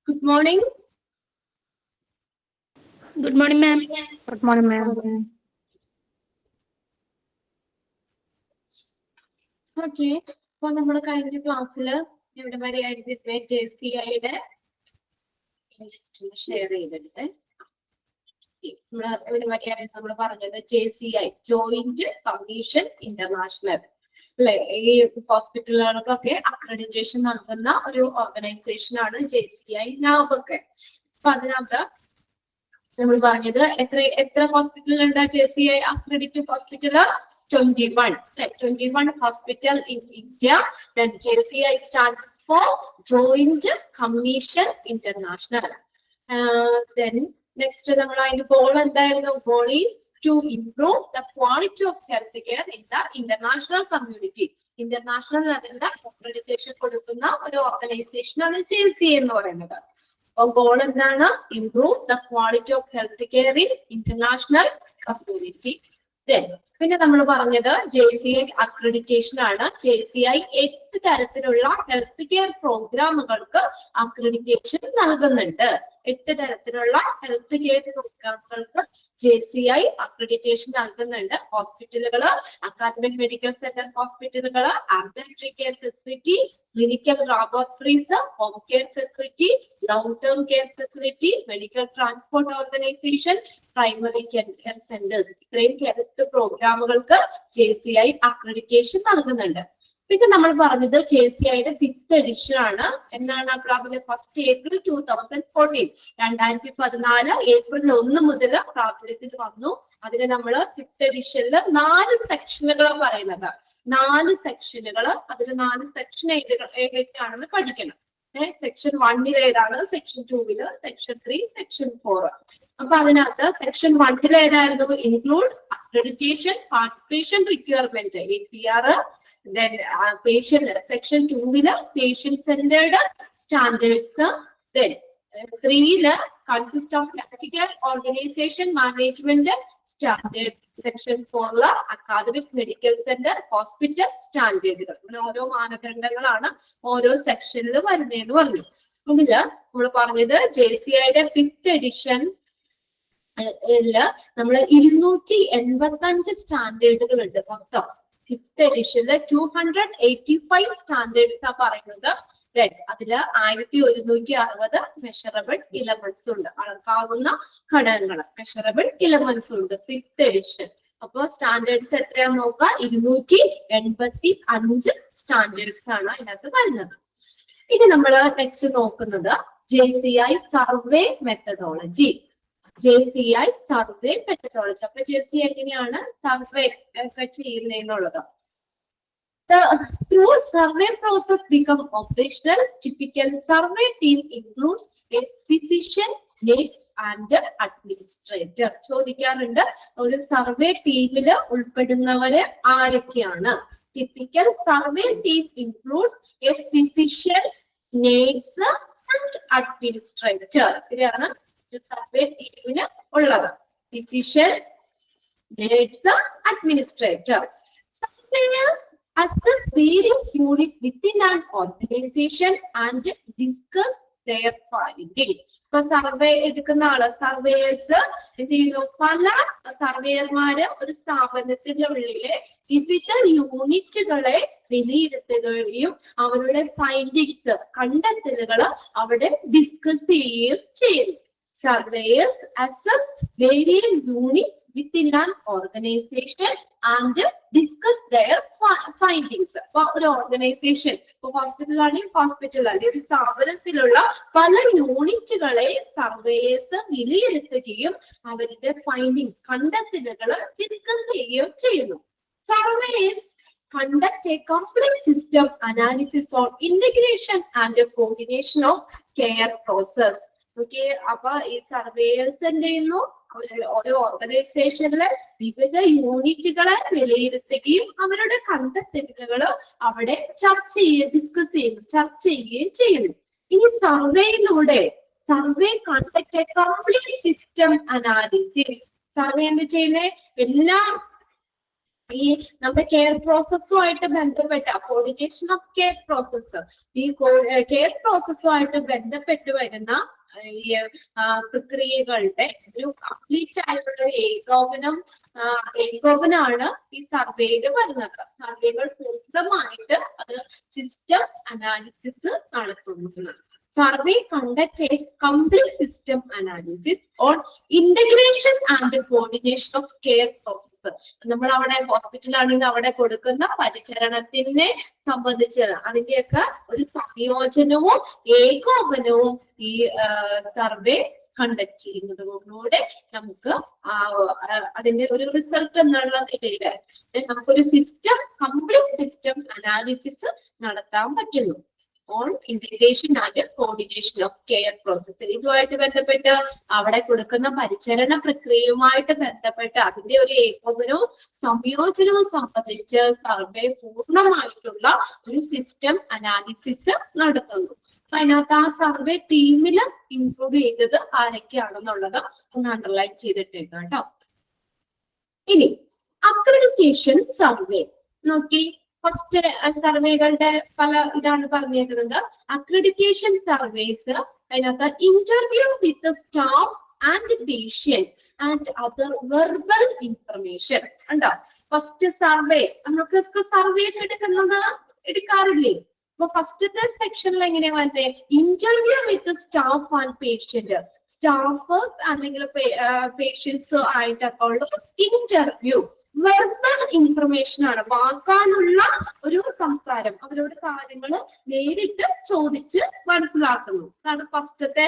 Good morning. Good morning, ma'am. Good morning, ma'am. Okay. അപ്പോൾ നമ്മൾ കഴിഞ്ഞ ക്ലാസ്സിൽ ഇവിടെ വരെ ആയിരുന്നു JCIയുടെ ജസ്റ്റ് ഒന്ന് ഷെയർ ചെയ്തെടുത്ത് ഇവിടെ വരെയായിരുന്നു നമ്മൾ പറഞ്ഞത് JCI ജോയിന്റ് കമ്മീഷൻ ഇന്റർനാഷണൽ അല്ലെ. ഈ ഹോസ്പിറ്റലുകൾക്കൊക്കെ അക്രഡിറ്റേഷൻ നൽകുന്ന ഒരു ഓർഗനൈസേഷൻ ആണ് JCI NAB ഒക്കെ. അപ്പൊ അതിനകത്ത് നമ്മൾ പറഞ്ഞത് എത്ര ഹോസ്പിറ്റൽ ഉണ്ട് JCI accredited hospital 21 hospital in India. Then JCI stands for Joint Commission International. Then next നമ്മൾ അതിന്റെ goal എന്തായിരുന്നു? Goal is to improve the quality of healthcare in the international community. International ലെവലിലെ അക്രഡിറ്റേഷൻ കൊടുക്കുന്ന ഒരു organisation ആണ് JCI എന്ന് പറയുന്നത്. അപ്പോൾ goal എന്താണ്? Improve the quality of healthcare in international community. Then പിന്നെ നമ്മൾ പറഞ്ഞത് JCI അക്രഡിറ്റേഷൻ ആണ്. JCI 8 തരത്തിലുള്ള ഹെൽത്ത് കെയർ പ്രോഗ്രാമുകൾക്ക് അക്രഡിറ്റേഷൻ നൽകുന്നുണ്ട്. 8 തരത്തിലുള്ള ഹെൽത്ത് കെയർ പ്രോഗ്രാമുകൾക്ക് JCI അക്രഡിറ്റേഷൻ നൽകുന്നുണ്ട്. ഹോസ്പിറ്റലുകള്, അക്കാദമിക് മെഡിക്കൽ സെന്റർ ഹോസ്പിറ്റലുകള്, ambulatory care facility, clinical laboratories, home care facility, long term care facility, medical transport organisation, primary care centres, ഇത്രയും health പ്രോഗ്രാമുകൾക്ക് JCI അക്രഡിറ്റേഷൻ നൽകുന്നുണ്ട്. പിന്നെ നമ്മൾ പറഞ്ഞത് JCIയുടെ 5th എഡിഷൻ ആണ്. എന്നാണ് പ്രാബല്യം? 1 April 2014 2014 ഏപ്രിൽ 1 മുതൽ പ്രാബല്യത്തിൽ വന്നു. അതിന് നമ്മൾ 5th എഡിഷനിൽ 4 സെക്ഷനുകൾ പറയുന്നത്. 4 സെക്ഷനുകൾ, അതിൽ 4 സെക്ഷൻ ഏതൊക്കെയാണെന്ന് പഠിക്കണം. സെക്ഷൻ 1 ഏതാണ്, സെക്ഷൻ 2 സെക്ഷൻ 3, സെക്ഷൻ 4. അപ്പൊ അതിനകത്ത് സെക്ഷൻ 1 ഏതായിരുന്നു? Include accreditation, participation requirement APR. Then patient section 2 patient centered standards. Then 3 consist of healthcare organization management standard. Section 4 academic medical center hospital standard. ഓരോ മാനദണ്ഡങ്ങളാണ് ഓരോ സെക്ഷനിൽ വരുന്നതെന്ന് പറഞ്ഞു. ഇതില് നമ്മൾ പറഞ്ഞത് JCIയുടെ 5th എഡിഷൻ നമ്മൾ 285 സ്റ്റാൻഡേർഡുകൾ ഉണ്ട് മൊത്തം. 5th എഡിഷനിൽ 285 സ്റ്റാൻഡേർഡ്സ് ആ പറയുന്നത്. അതില് 1160 മെഷറബിൾ ഇലമെന്റ്സ് ഉണ്ട്, അളക്കാവുന്ന ഘടകങ്ങൾ മെഷറബിൾ ഇലമെന്റ്സ് ഉണ്ട് 5th എഡിഷൻ. അപ്പൊ സ്റ്റാൻഡേർഡ്സ് എത്രയാന്ന് നോക്കുക, 285 സ്റ്റാൻഡേർഡ്സ് ആണ് അതിനകത്ത് വരുന്നത്. ഇനി നമ്മൾ നെക്സ്റ്റ് നോക്കുന്നത് JCI survey methodology. JCI survey methodology. അപ്പൊ JCI എങ്ങനെയാണ് സർവേ ഒക്കെ ചെയ്യുന്നതെന്നുള്ളത്. The through survey process become operational. Typical survey team includes a physician, nurse and administrator. ചോദിക്കാറുണ്ട്, ഒരു സർവേ ടീമിൽ ഉൾപ്പെടുന്നവര് ആരൊക്കെയാണ്? Typical survey team includes a physician, nurse and administrator. ഇതാണ് survey ടീമിന് ഉള്ളത്. Physician, nurse, administrator. Surveyors assess various units within an organization and discuss their findings. ഇപ്പൊ survey എടുക്കുന്ന ആള് സർവേയേഴ്സ് എന്ത് ചെയ്യുന്നു? പല സർവേയർമാര് ഒരു സ്ഥാപനത്തിന്റെ ഉള്ളിലെ വിവിധ യൂണിറ്റുകളെ വിലയിരുത്തുകയും അവരുടെ ഫൈൻഡിങ്സ്, കണ്ടെത്തലുകൾ അവിടെ ഡിസ്കസ് ചെയ്യുകയും ചെയ്യുന്നു. Surveyors assess various units within an organization and discuss their findings. അപ്പൊ ഒരു ഓർഗനൈസേഷൻ, ഇപ്പൊ ഹോസ്പിറ്റലാണ് ഒരു സ്ഥാപനത്തിലുള്ള പല യൂണിറ്റുകളെ സർവേയേഴ്സ് വിലയിരുത്തുകയും അവരുടെ ഫൈൻഡിങ്സ്, കണ്ടെത്തലുകൾ ഡിസ്കസ് ചെയ്യുകയും ചെയ്യുന്നു. Surveyors conduct a complete system analysis on integration and coordination of care process. Okay, അപ്പൊ ഈ സർവേയേഴ്സ് എന്ത് ചെയ്യുന്നു? ഒരു ഓർഗനൈസേഷനിലെ വിവിധ യൂണിറ്റുകളെ വിലയിരുത്തുകയും അവരുടെ കണ്ടെത്തലുകൾ അവിടെ ഡിസ്കസ് ചെയ്യുന്നു, ചർച്ച ചെയ്യുകയും ചെയ്യുന്നു. ഇനി സർവേയിലൂടെ survey conduct a complete system analysis. Survey എന്ത് ചെയ്യുന്നത്? എല്ലാ ഈ നമ്മുടെ കെയർ പ്രോസസ്സുമായിട്ട് ബന്ധപ്പെട്ട കോർഡിനേഷൻ ഓഫ് കെയർ പ്രോസസ്സ്, ഈ കെയർ പ്രോസസ്സുമായിട്ട് ബന്ധപ്പെട്ട് വരുന്ന ഈ പ്രക്രിയകളുടെ ഒരു കംപ്ലീറ്റ് ആയിട്ടുള്ള ഏകോപനമാണ് ഈ സർവേയിൽ വരുന്നത്. സർവേകൾ പൂർണ്ണമായിട്ട് അത് സിസ്റ്റം അനാലിസിസ് നടത്തുന്നു. Survey conducts a complete system analysis on integration and coordination of care process. നമ്മൾ അവിടെ ഹോസ്പിറ്റലാണെങ്കിൽ അവിടെ കൊടുക്കുന്ന പരിചരണത്തിനെ സംബന്ധിച്ച് അതിന്റെയൊക്കെ ഒരു സംയോജനവും ഏകോപനവും ഈ സർവേ കണ്ടക്ട് ചെയ്യുന്നതോടുകൂടെ നമുക്ക് അതിന്റെ ഒരു റിസൾട്ട് എന്നുള്ള നിലയിൽ നമുക്കൊരു സിസ്റ്റം, കംപ്ലീറ്റ് സിസ്റ്റം അനാലിസിസ് നടത്താൻ പറ്റുന്നു. On integration and coordination of care process. ഇതുമായിട്ട് ബന്ധപ്പെട്ട് അവിടെ കൊടുക്കുന്ന പരിചരണ പ്രക്രിയയുമായിട്ട് ബന്ധപ്പെട്ട് അതിന്റെ ഒരു ഏകോപനവും സംയോജനവും സംബന്ധിച്ച് സർവേ പൂർണ്ണമായിട്ടുള്ള ഒരു സിസ്റ്റം അനാലിസിസ് നടത്തുന്നു. അതിനകത്ത് ആ സർവേ ടീമിൽ ഇൻക്ലൂഡ് ചെയ്തത് ആരൊക്കെയാണെന്നുള്ളത് ഒന്ന് അണ്ടർലൈൻ ചെയ്തിട്ടേക്കാം കേട്ടോ. ഇനി അക്രഡിറ്റേഷൻ സർവേ നോക്കി. ഫസ്റ്റ് സർവേകളുടെ പല ഇതാണ് പറഞ്ഞേക്കുന്നത്. അക്രഡിറ്റേഷൻ സർവേസ് അതിനകത്ത് interview with staff and patient and other verbal information ഉണ്ടോ. ഫസ്റ്റ് സർവേ നമുക്ക് സർവേ എടുക്കാറില്ലേ? അപ്പൊ ഫസ്റ്റത്തെ സെക്ഷനിൽ എങ്ങനെയാ വന്നേ? Interview with staff and patient, staff അല്ലെങ്കിൽ പേഷ്യൻസ് ആയിട്ടൊക്കെ ഉള്ള ഇന്റർവ്യൂ. വെർബൽ ഇൻഫർമേഷൻ ആണ്, വാക്കാനുള്ള ഒരു സംസാരം, അവരോട് കാര്യങ്ങൾ നേരിട്ട് ചോദിച്ച് മനസ്സിലാക്കുന്നു. അതാണ് ഫസ്റ്റത്തെ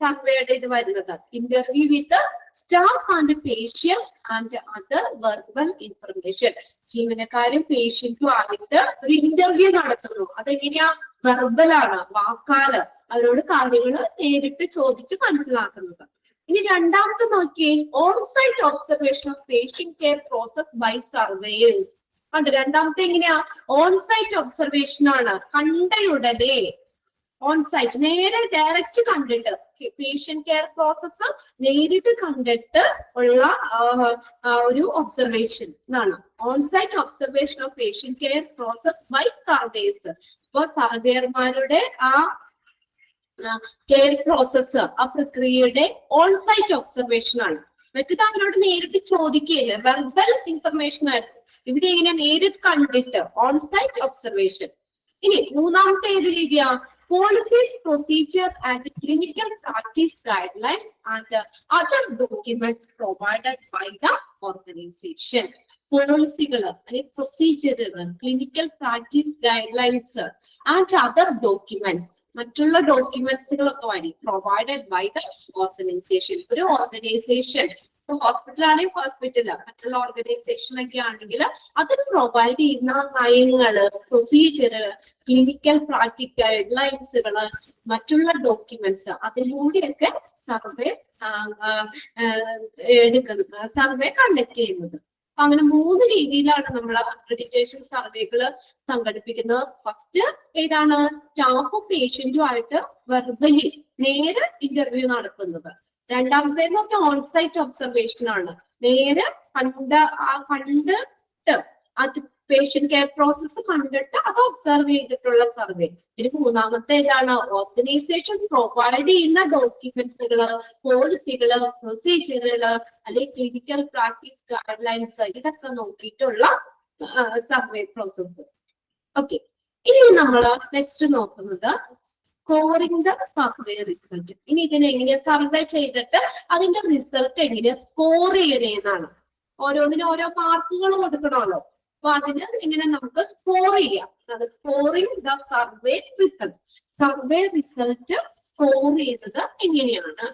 സർവേയുടെ ഇത് വരുന്നത്. Interview with staff and patient and other verbal information. ജീവനക്കാരും പേഷ്യന്റും ആയിട്ട് ഒരു ഇന്റർവ്യൂ നടത്തുന്നു. അതെങ്ങനെയാ? വെർബലാണ്, വാക്കാല് അവരോട് കാര്യങ്ങൾ നേരിട്ട് ചോദിച്ച് മനസ്സിലാക്കുന്നത്. ഇനി രണ്ടാമത്തെ നോക്കിയേ, onsite observation of patient care process by surveyors. ഉണ്ട്. രണ്ടാമത്തെ എങ്ങനെയാ? ഓൺസൈറ്റ് ഒബ്സർവേഷൻ ആണ്. കണ്ടയുടനെ ഓൺസൈറ്റ് നേരെ ഡയറക്റ്റ് കണ്ടിട്ട് പേഷ്യന്റ് കെയർ പ്രോസസ് നേരിട്ട് കണ്ടിട്ട് ഉള്ള ഒരു ഒബ്സർവേഷൻ എന്നാണ് onsite observation of patient care process by surveys. അപ്പൊ സർവേയർമാരുടെ ആ കെയർ പ്രോസസ്, ആ പ്രക്രിയയുടെ ഓൺസൈറ്റ് ഒബ്സർവേഷൻ ആണ്. മറ്റേത് അവരോട് നേരിട്ട് ചോദിക്കുകയില്ല, വെർബൽ ഇൻഫർമേഷൻ ആയിരുന്നു. ഇവിടെ എങ്ങനെയാ? നേരിട്ട് കണ്ടിട്ട് ഓൺസൈറ്റ് ഒബ്സർവേഷൻ. ഇനി മൂന്നാമത്തെ ഏത് രീതിയാ? Policies, procedure and clinical practice guidelines and other documents provided by the organisation. പോളിസികൾ അല്ലെങ്കിൽ പ്രൊസീജിയറുകൾ, clinical practice guidelines and other documents, മറ്റുള്ള ഡോക്യുമെന്റ്സുകളൊക്കെ വഴി പ്രൊവൈഡഡ് ബൈ ദ ഓർഗനൈസേഷൻ. ഒരു ഓർഗനൈസേഷൻ, ഹോസ്പിറ്റൽ ആണെങ്കിൽ ഹോസ്പിറ്റല്, മറ്റുള്ള ഓർഗനൈസേഷനൊക്കെ ആണെങ്കിൽ അത് പ്രൊവൈഡ് ചെയ്യുന്ന നയങ്ങള്, പ്രൊസീജിയർ, ക്ലിനിക്കൽ പ്രാക്ടീസ് ഗൈഡ്ലൈൻസുകള്, മറ്റുള്ള ഡോക്യുമെന്റ്സ്, അതിലൂടെയൊക്കെ സർവേ എടുക്കുന്നത്, സർവേ കണ്ടക്ട് ചെയ്യുന്നത്. അപ്പൊ അങ്ങനെ മൂന്ന് രീതിയിലാണ് നമ്മൾ അക്രഡിറ്റേഷൻ സർവേകള് സംഘടിപ്പിക്കുന്നത്. ഫസ്റ്റ് ഏതാണ്? സ്റ്റാഫും പേഷ്യന്റും ആയിട്ട് വെർബലി നേരെ ഇന്റർവ്യൂ നടത്തുന്നത്. രണ്ടാമത്തേന്ന് ഓൺസൈറ്റ് ഒബ്സർവേഷൻ ആണ്, നേരെ കണ്ടിട്ട് അത് പേഷ്യന്റ് കെയർ പ്രോസസ് കണ്ടിട്ട് അത് ഒബ്സർവ് ചെയ്തിട്ടുള്ള സർവേ. പിന്നെ മൂന്നാമത്തെ ഏതാണ്? ഓർഗനൈസേഷൻ പ്രൊവൈഡ് ചെയ്യുന്ന ഡോക്യുമെന്റ്സുകള്, പോളിസികള്, പ്രൊസീജിയറുകള് അല്ലെങ്കിൽ ക്ലിനിക്കൽ പ്രാക്ടീസ് ഗൈഡ്ലൈൻസ്, ഇതൊക്കെ നോക്കിയിട്ടുള്ള സർവേ പ്രോസസ്. ഓക്കെ, ഇനി നമ്മൾ നെക്സ്റ്റ് നോക്കുന്നത് സ്കോറിംഗ് ദ സർവേ റിസൾട്ട്. ഇനി ഇതിനെ എങ്ങനെയാ സർവേ ചെയ്തിട്ട് അതിന്റെ റിസൾട്ട് എങ്ങനെയാ സ്കോർ ചെയ്യണേന്നാണ്. ഓരോന്നിനും ഓരോ മാർക്കുകൾ കൊടുക്കണമല്ലോ. അപ്പൊ അതിന് ഇങ്ങനെ നമുക്ക് സ്കോർ ചെയ്യാം. അത് scoring the survey result. Survey result score ചെയ്തത് എങ്ങനെയാണ്?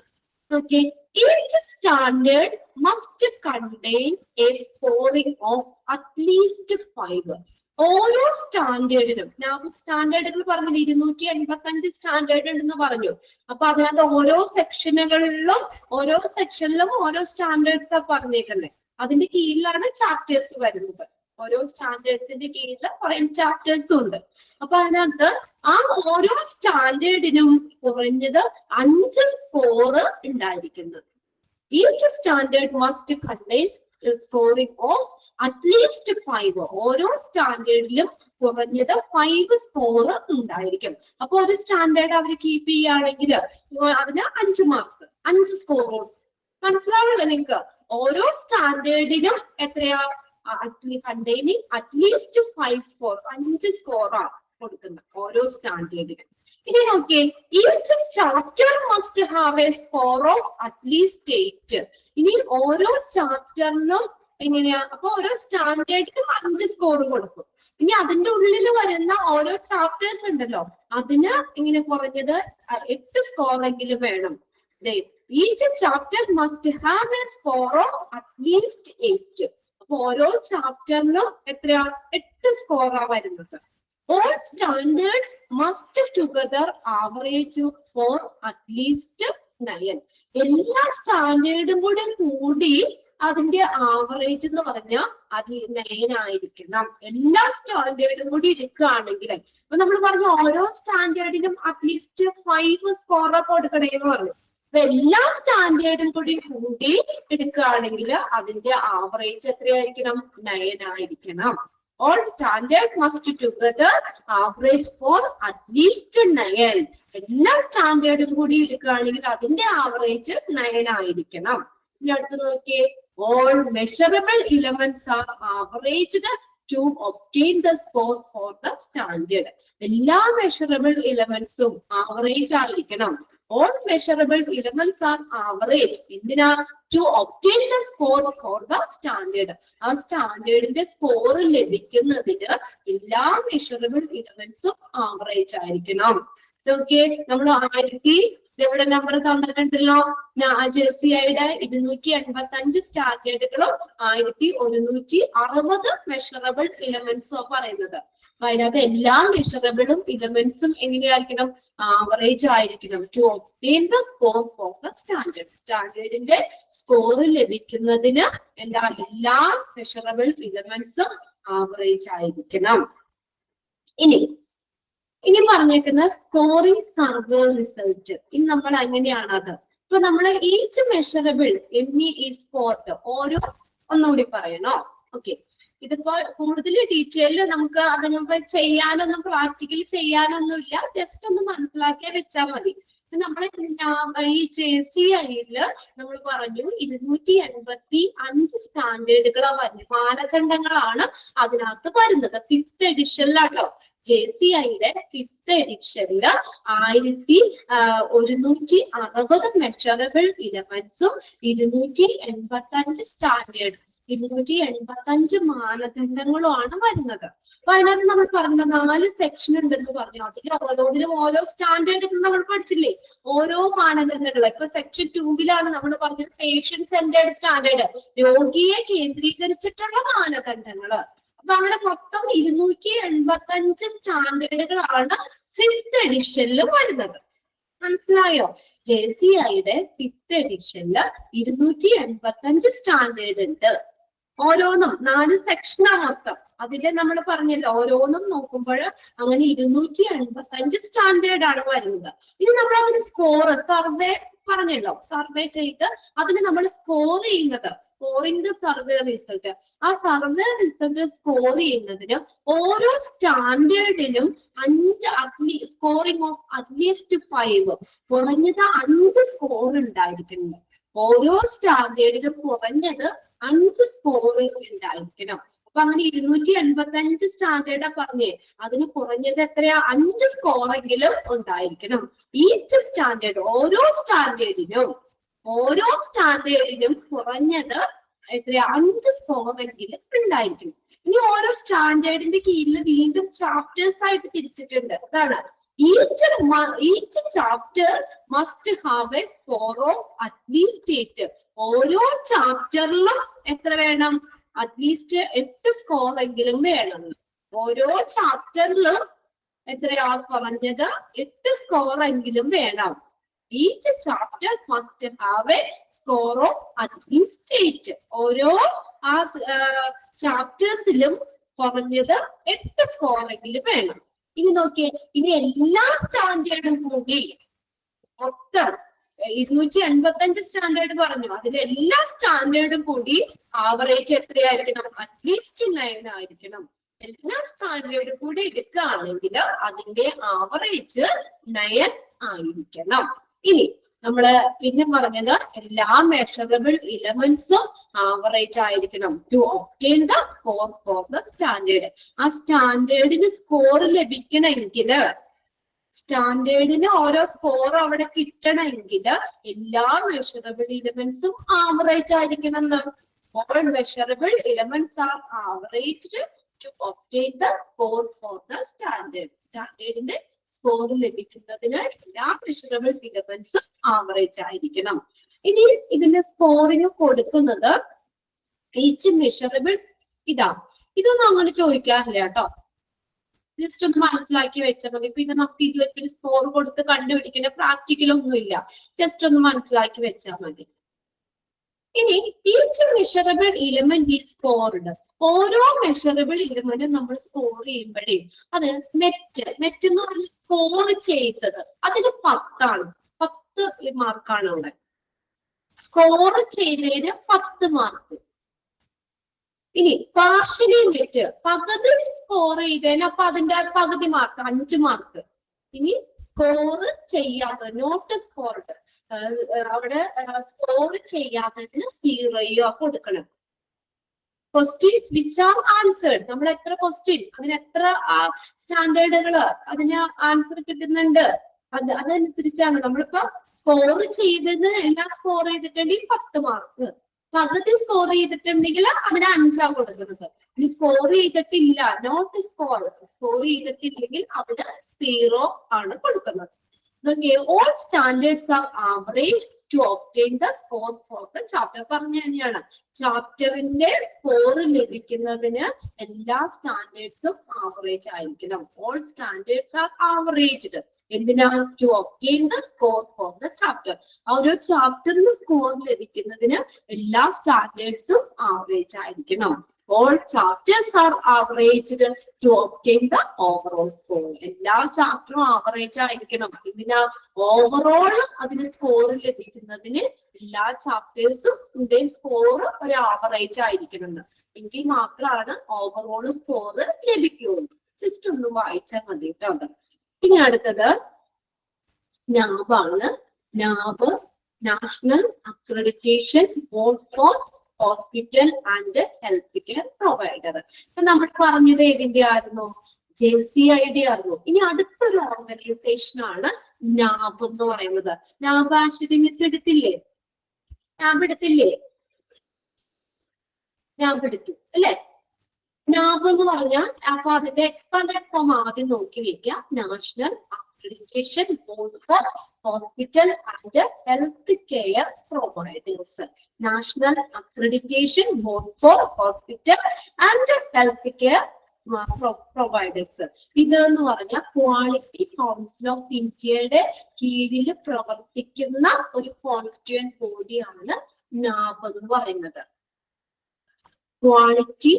Okay, each standard must contain A scoring of at least 5. ഓരോ സ്റ്റാൻഡേർഡിനും, ഞാൻ സ്റ്റാൻഡേർഡുകൾ പറഞ്ഞു 285 സ്റ്റാൻഡേർഡ് ഉണ്ടെന്ന് പറഞ്ഞു. അപ്പൊ അതിനകത്ത് ഓരോ സെക്ഷനുകളിലും ഓരോ സ്റ്റാൻഡേർഡ്സ് ആ പറഞ്ഞേക്കുന്നത്. അതിന്റെ കീഴിലാണ് ചാപ്റ്റേഴ്സ് വരുന്നത്. ഓരോ സ്റ്റാൻഡേർഡ്സിന്റെ കീഴിൽ കുറെ ചാപ്റ്റേഴ്സും ഉണ്ട്. അപ്പൊ അതിനകത്ത് ആ ഓരോ സ്റ്റാൻഡേർഡിനും കുറഞ്ഞത് 5 സ്കോർ ഉണ്ടായിരിക്കുന്നത്. Each standard must contain scoring of at least 5. ഓരോ സ്റ്റാൻഡേർഡിലും കുറഞ്ഞത് 5 സ്കോർ ഉണ്ടായിരിക്കും. അപ്പൊ ഒരു സ്റ്റാൻഡേർഡ് അവർ കീപ്പ് ചെയ്യുകയാണെങ്കിൽ അതിന് 5 മാർക്ക്, 5 സ്കോർ. മനസ്സിലാവില്ല നിങ്ങൾക്ക്? ഓരോ സ്റ്റാൻഡേർഡിനും എത്രയാ കണ്ടെയ്നിങ് അറ്റ്ലീസ്റ്റ് 5 സ്കോർ, 5 സ്കോറാ കൊടുക്കുന്നത് ഓരോ സ്റ്റാൻഡേർഡിനും. ഇനി നോക്കിയേ, each chapter must have A score of at least 8. ഇനി ഓരോ ചാപ്റ്ററിനും എങ്ങനെയാ? അപ്പൊ ഓരോ സ്റ്റാൻഡേർഡിനും 5 സ്കോർ കൊടുക്കും. ഇനി അതിന്റെ ഉള്ളിൽ വരുന്ന ഓരോ ചാപ്റ്റേഴ്സ് ഉണ്ടല്ലോ, അതിന് ഇങ്ങനെ കുറഞ്ഞത് 8 സ്കോർ എങ്കിലും വേണം. Each chapter must have A score of at least 8. അപ്പൊ ഓരോ ചാപ്റ്ററിനും എത്രയാ? 8 സ്കോറാ വരുന്നത്. All standards must together average for at least 9. എല്ലാ സ്റ്റാൻഡേർഡും കൂടി അതിന്റെ ആവറേജ് എന്ന് പറഞ്ഞാൽ അത് 9 ആയിരിക്കണം. എല്ലാ സ്റ്റാൻഡേർഡും കൂടി എടുക്കുകയാണെങ്കിൽ, അപ്പൊ നമ്മൾ പറഞ്ഞു ഓരോ സ്റ്റാൻഡേർഡിനും അറ്റ്ലീസ്റ്റ് 5 സ്കോർ കൊടുക്കണേന്ന് പറഞ്ഞു. അപ്പൊ എല്ലാ സ്റ്റാൻഡേർഡും കൂടി എടുക്കുകയാണെങ്കിൽ അതിന്റെ ആവറേജ് എത്രയായിരിക്കണം? 9 ആയിരിക്കണം. All standard must together average for at least 9. എല്ലാ സ്റ്റാൻഡേർഡും കൂടി എടുക്കുകയാണെങ്കിൽ അതിന്റെ ആവറേജ് 9 ആയിരിക്കണം. ഇനി അടുത്ത് നോക്കിയേ, all measurable elements are averaged to obtain the score for the standard. എല്ലാ measurable elementsഉം ആവറേജ് ആയിരിക്കണം. All measurable elements are average. എന്തിനാ? To obtain the score for the standard. ആ സ്റ്റാൻഡേർഡിന്റെ സ്കോർ ലഭിക്കുന്നതിന് എല്ലാ മെഷറബിൾ ഇലമെന്റ്സും ആവറേജ് ആയിരിക്കണം. ഓക്കെ, നമ്മൾ 1000 ഇവിടെ നമ്പർ തന്നിട്ടുണ്ടല്ലോ. JCIയുടെ 285 സ്റ്റാൻഡേർഡുകളും 1160 മെഷറബിൾ ഇലമെന്റ്സും പറയുന്നത്. അപ്പൊ അതിനകത്ത് എല്ലാ മെഷറബിളും ഇലമെന്റ്സും എങ്ങനെയായിരിക്കണം? ആവറേജ് ആയിരിക്കണം. To obtain the score for the standard. സ്റ്റാൻഡേർഡിന്റെ സ്കോർ ലഭിക്കുന്നതിന് എല്ലാ മെഷറബിൾ ഇലമെന്റ്സും ആവറേജ് ആയിരിക്കണം. ഇനി പറഞ്ഞേക്കുന്ന സ്കോറിംഗ് സർവേ റിസൾട്ട്. ഇനി നമ്മൾ എങ്ങനെയാണ് അത്? ഇപ്പൊ നമ്മൾ ഈച്ച് മെഷറബിൾ സ്കോർഡ് ഓരോ ഒന്നുകൂടി പറയണോ? ഓക്കെ, ഇതിപ്പോ കൂടുതൽ ഡീറ്റെയിൽ നമുക്ക് അതിനുമ്പ് ചെയ്യാനൊന്നും പ്രാക്ടിക്കലി ചെയ്യാനൊന്നുമില്ല. ജസ്റ്റ് ഒന്ന് മനസ്സിലാക്കിയാൽ വെച്ചാൽ മതി. നമ്മൾ ഈ JCIയില് നമ്മൾ പറഞ്ഞു 285 സ്റ്റാൻഡേർഡുകളാണ് വരുന്നത്, മാനദണ്ഡങ്ങളാണ് അതിനകത്ത് വരുന്നത്. 5th എഡിഷനിലാട്ടോ. JCIയുടെ 5th എഡിഷനില് 1160 മെഷറബിൾ ഇലമെന്റ്സും 285 സ്റ്റാൻഡേർഡ് 285 മാനദണ്ഡങ്ങളുമാണ് വരുന്നത്. അപ്പൊ അതിനകത്ത് നമ്മൾ പറഞ്ഞു 4 സെക്ഷൻ ഉണ്ടെന്ന് പറഞ്ഞു. അതിൽ ഓരോന്നിനും ഓരോ സ്റ്റാൻഡേർഡ് നമ്മൾ പഠിച്ചില്ലേ? ഓരോ മാനദണ്ഡങ്ങൾ. ഇപ്പൊ സെക്ഷൻ 2ലാണ് നമ്മൾ പറഞ്ഞത് പേഷ്യന്റ് സെന്റേർഡ് സ്റ്റാൻഡേർഡ്, രോഗിയെ കേന്ദ്രീകരിച്ചിട്ടുള്ള മാനദണ്ഡങ്ങള്. അപ്പൊ അങ്ങനെ മൊത്തം 285 സ്റ്റാൻഡേർഡുകളാണ് 5th എഡിഷനിൽ വരുന്നത്. മനസ്സിലായോ? JCIയുടെ 5th എഡിഷനില് 285 സ്റ്റാൻഡേർഡ് ഉണ്ട്. ഓരോന്നും 4 സെക്ഷനാണ് മൊത്തം. അതില് നമ്മൾ പറഞ്ഞല്ലോ ഓരോന്നും നോക്കുമ്പോൾ അങ്ങനെ 285 സ്റ്റാൻഡേർഡ് ആണ് വരുന്നത്. ഇനി നമ്മൾ അതിന് സർവേ പറഞ്ഞല്ലോ, സർവേ ചെയ്ത് അതിന് നമ്മൾ സ്കോർ ചെയ്യുന്നത്, സ്കോറിംഗ് ദ സർവേ റിസൾട്ട്. ആ സർവേ റിസൾട്ട് സ്കോർ ചെയ്യുന്നതിന് ഓരോ സ്റ്റാൻഡേർഡിനും 5 സ്കോറിംഗ് ഓഫ് അറ്റ്ലീസ്റ്റ് 5, കുറഞ്ഞത് 5 സ്കോർ ഉണ്ടായിരിക്കുന്നത്. ഓരോ സ്റ്റാൻഡേർഡിലും കുറഞ്ഞത് 5 സ്കോർ ഉണ്ടായിരിക്കണം. അപ്പൊ അങ്ങനെ 285 സ്റ്റാൻഡേർഡാ പറഞ്ഞേ, അതിന് കുറഞ്ഞത് എത്രയാ? 5 സ്കോറെങ്കിലും ഉണ്ടായിരിക്കണം. ഈച്ച് സ്റ്റാൻഡേർഡ് ഓരോ സ്റ്റാൻഡേർഡിനും കുറഞ്ഞത് എത്രയാ? 5 സ്കോറെങ്കിലും ഉണ്ടായിരിക്കും. ഇനി ഓരോ സ്റ്റാൻഡേർഡിന്റെ കീഴിൽ വീണ്ടും ചാപ്റ്റേഴ്സ് ആയിട്ട് തിരിച്ചിട്ടുണ്ട്. അതാണ് each chapter must have a score of at least 8. ഓരോ ചാപ്റ്ററിലും എത്ര വേണം? അറ്റ്ലീസ്റ്റ് 8 സ്കോർ എങ്കിലും വേണം. ഓരോ ചാപ്റ്ററിലും എത്രയാ? കുറഞ്ഞത് 8 സ്കോർ എങ്കിലും വേണം. Each chapter must have A score of at least 8. ഓരോ ചാപ്റ്റേഴ്സിലും കുറഞ്ഞത് 8 സ്കോർ എങ്കിലും വേണം. ഇനി നോക്കിയേ, ഇനി എല്ലാ സ്റ്റാൻഡേർഡും കൂടി മൊത്തം 285 സ്റ്റാൻഡേർഡ് പറഞ്ഞു. അതിലെല്ലാ സ്റ്റാൻഡേർഡും കൂടി ആവറേജ് എത്രയായിരിക്കണം? അറ്റ്ലീസ്റ്റ് 9 ആയിരിക്കണം. എല്ലാ സ്റ്റാൻഡേർഡും കൂടി എടുക്കുകയാണെങ്കിൽ അതിന്റെ ആവറേജ് 9 ആയിരിക്കണം. ഇനി നമ്മള് പിന്നെ പറഞ്ഞത് എല്ലാ മെഷറബിൾ എലമെന്റ്സും ആവറേജ് ആയിരിക്കണം to obtain the score for the standard. ആ സ്റ്റാൻഡേർഡിന് സ്കോർ ലഭിക്കണമെങ്കിൽ, സ്റ്റാൻഡേർഡിന് ഓരോ സ്കോർ അവിടെ കിട്ടണമെങ്കിൽ എല്ലാ മെഷറബിൾ എലമെന്റ്സും ആവറേജ് ആയിരിക്കണം. All measurable elements are averaged to obtain the score for the standard. സ്റ്റാൻഡേർഡിന്റെ സ്കോർ ലഭിക്കുന്നതിന് എല്ലാ മെഷറബിൾ എലമെന്റ്സും ആവറേജ് ആയിരിക്കണം. ഇനി ഇതിന്റെ സ്കോറിന് കൊടുക്കുന്നത് ഈച്ച് മെഷറബിൾ ഇതൊന്നും അങ്ങനെ ചോദിക്കാറില്ല കേട്ടോ. ജസ്റ്റ് ഒന്ന് മനസ്സിലാക്കി വെച്ചാൽ മതി. ഇപ്പൊ ഇത് നമുക്ക് ഇത് വെച്ചൊരു സ്കോർ കൊടുത്ത് കണ്ടുപിടിക്കുന്ന പ്രാക്ടിക്കലൊന്നുമില്ല. ജസ്റ്റ് ഒന്ന് മനസ്സിലാക്കി വെച്ചാൽ മതി. ഇനി each measurable element is scored. ഓരോ മെഷറബിൾ എലമെന്റും നമ്മൾ സ്കോർ ചെയ്യുമ്പോഴേ അത് മെറ്റ് എന്ന് പറഞ്ഞ് സ്കോർ ചെയ്തത് അതിന് 10 മാർക്കാണ് അവിടെ. സ്കോർ ചെയ്തതിന് 10 മാർക്ക്. ഇനി പാർഷ്യലി മെറ്റ് പകുതി സ്കോർ ചെയ്തതിന് അപ്പൊ അതിന്റെ പകുതി മാർക്ക് 5 മാർക്ക്. ഇനി സ്കോർ ചെയ്യാത്തത് നോട്ട് സ്കോർഡ് അവിടെ സ്കോർ ചെയ്യാത്തതിന് 0 കൊടുക്കണം. ക്വസ്റ്റ്യൻസ് വിച്ച് ആർ ആൻസേർഡ്, നമ്മൾ എത്ര ക്വസ്റ്റ്യൻ അതിന് എത്ര സ്റ്റാൻഡേർഡുകള് അതിന് ആൻസർ കിട്ടുന്നുണ്ട് അതനുസരിച്ചാണ്. നമ്മളിപ്പോ സ്കോർ ചെയ്തത് എല്ലാം സ്കോർ ചെയ്തിട്ടുണ്ടെങ്കിൽ 10 മാർക്ക്, പകുതി സ്കോർ ചെയ്തിട്ടുണ്ടെങ്കിൽ അതിന് 5 കൊടുക്കുന്നത്. ഇനി സ്കോർ ചെയ്തിട്ടില്ല, നോട്ട് സ്കോർ ചെയ്തിട്ടില്ലെങ്കിൽ അതിന് 0 ആണ് കൊടുക്കുന്നത്. All standards are average to obtain the score for the chapter. പറഞ്ഞു തന്നെയാണ് ചാപ്റ്ററിന്റെ സ്കോർ ലഭിക്കുന്നതിന് എല്ലാ സ്റ്റാൻഡേർഡ്സും ആവറേജ് ആയിരിക്കണം. All standards are averaged. എന്തിനാ? To obtain the score for the chapter. ഓരോ ചാപ്റ്ററിന് സ്കോർ ലഭിക്കുന്നതിന് എല്ലാ സ്റ്റാൻഡേർഡ്സും ആവറേജ് ആയിരിക്കണം. All chapters are averaged to obtain the overall score. എല്ലാ ചാപ്റ്ററും ആവറേജ് ആയിരിക്കണം. ഇതിന് ഓവറോൾ അതിന് സ്കോർ ലഭിക്കുന്നതിന് എല്ലാ ചാപ്റ്റേഴ്സും സ്കോർ ഒരു ആവറേജ് ആയിരിക്കണം. എങ്കിൽ മാത്രമാണ് ഓവറോൾ സ്കോർ ലഭിക്കുകയുള്ളൂ. ജസ്റ്റ് ഒന്ന് വായിച്ചാൽ മതി കേട്ടോ. ഇനി അടുത്തത് NAB ആണ്. NAB national accreditation board for hospital and health care provider. നമ്മൾ പറഞ്ഞത് ഏതിന്റെ ആയിരുന്നു? JCID ആയിരുന്നു. ഇനി അടുത്തൊരു ഓർഗനൈസേഷൻ ആണ് NAB എന്ന് പറയുന്നത്. NAB ആശ്വതി മിസ് എടുത്തില്ലേ? NAB എടുത്തില്ലേ? NAB എടുത്തു അല്ലെ? NAB എന്ന് പറഞ്ഞാൽ അപ്പൊ അതിന്റെ എക്സ്പാൻഡഡ് ഫോം ആദ്യം നോക്കി വെക്കാം. National Accreditation Board for Hospital and Health Care Providers. National Accreditation Board for Hospital and Health Care Providers. ഇതെന്ന് പറഞ്ഞാൽ ക്വാളിറ്റി കൗൺസിൽ ഓഫ് ഇന്ത്യയുടെ കീഴിൽ പ്രവർത്തിക്കുന്ന ഒരു കോൺസ്റ്റിറ്റ്യൂന്റ് ബോഡിയാണ് NAB എന്ന് പറയുന്നത്. ക്വാളിറ്റി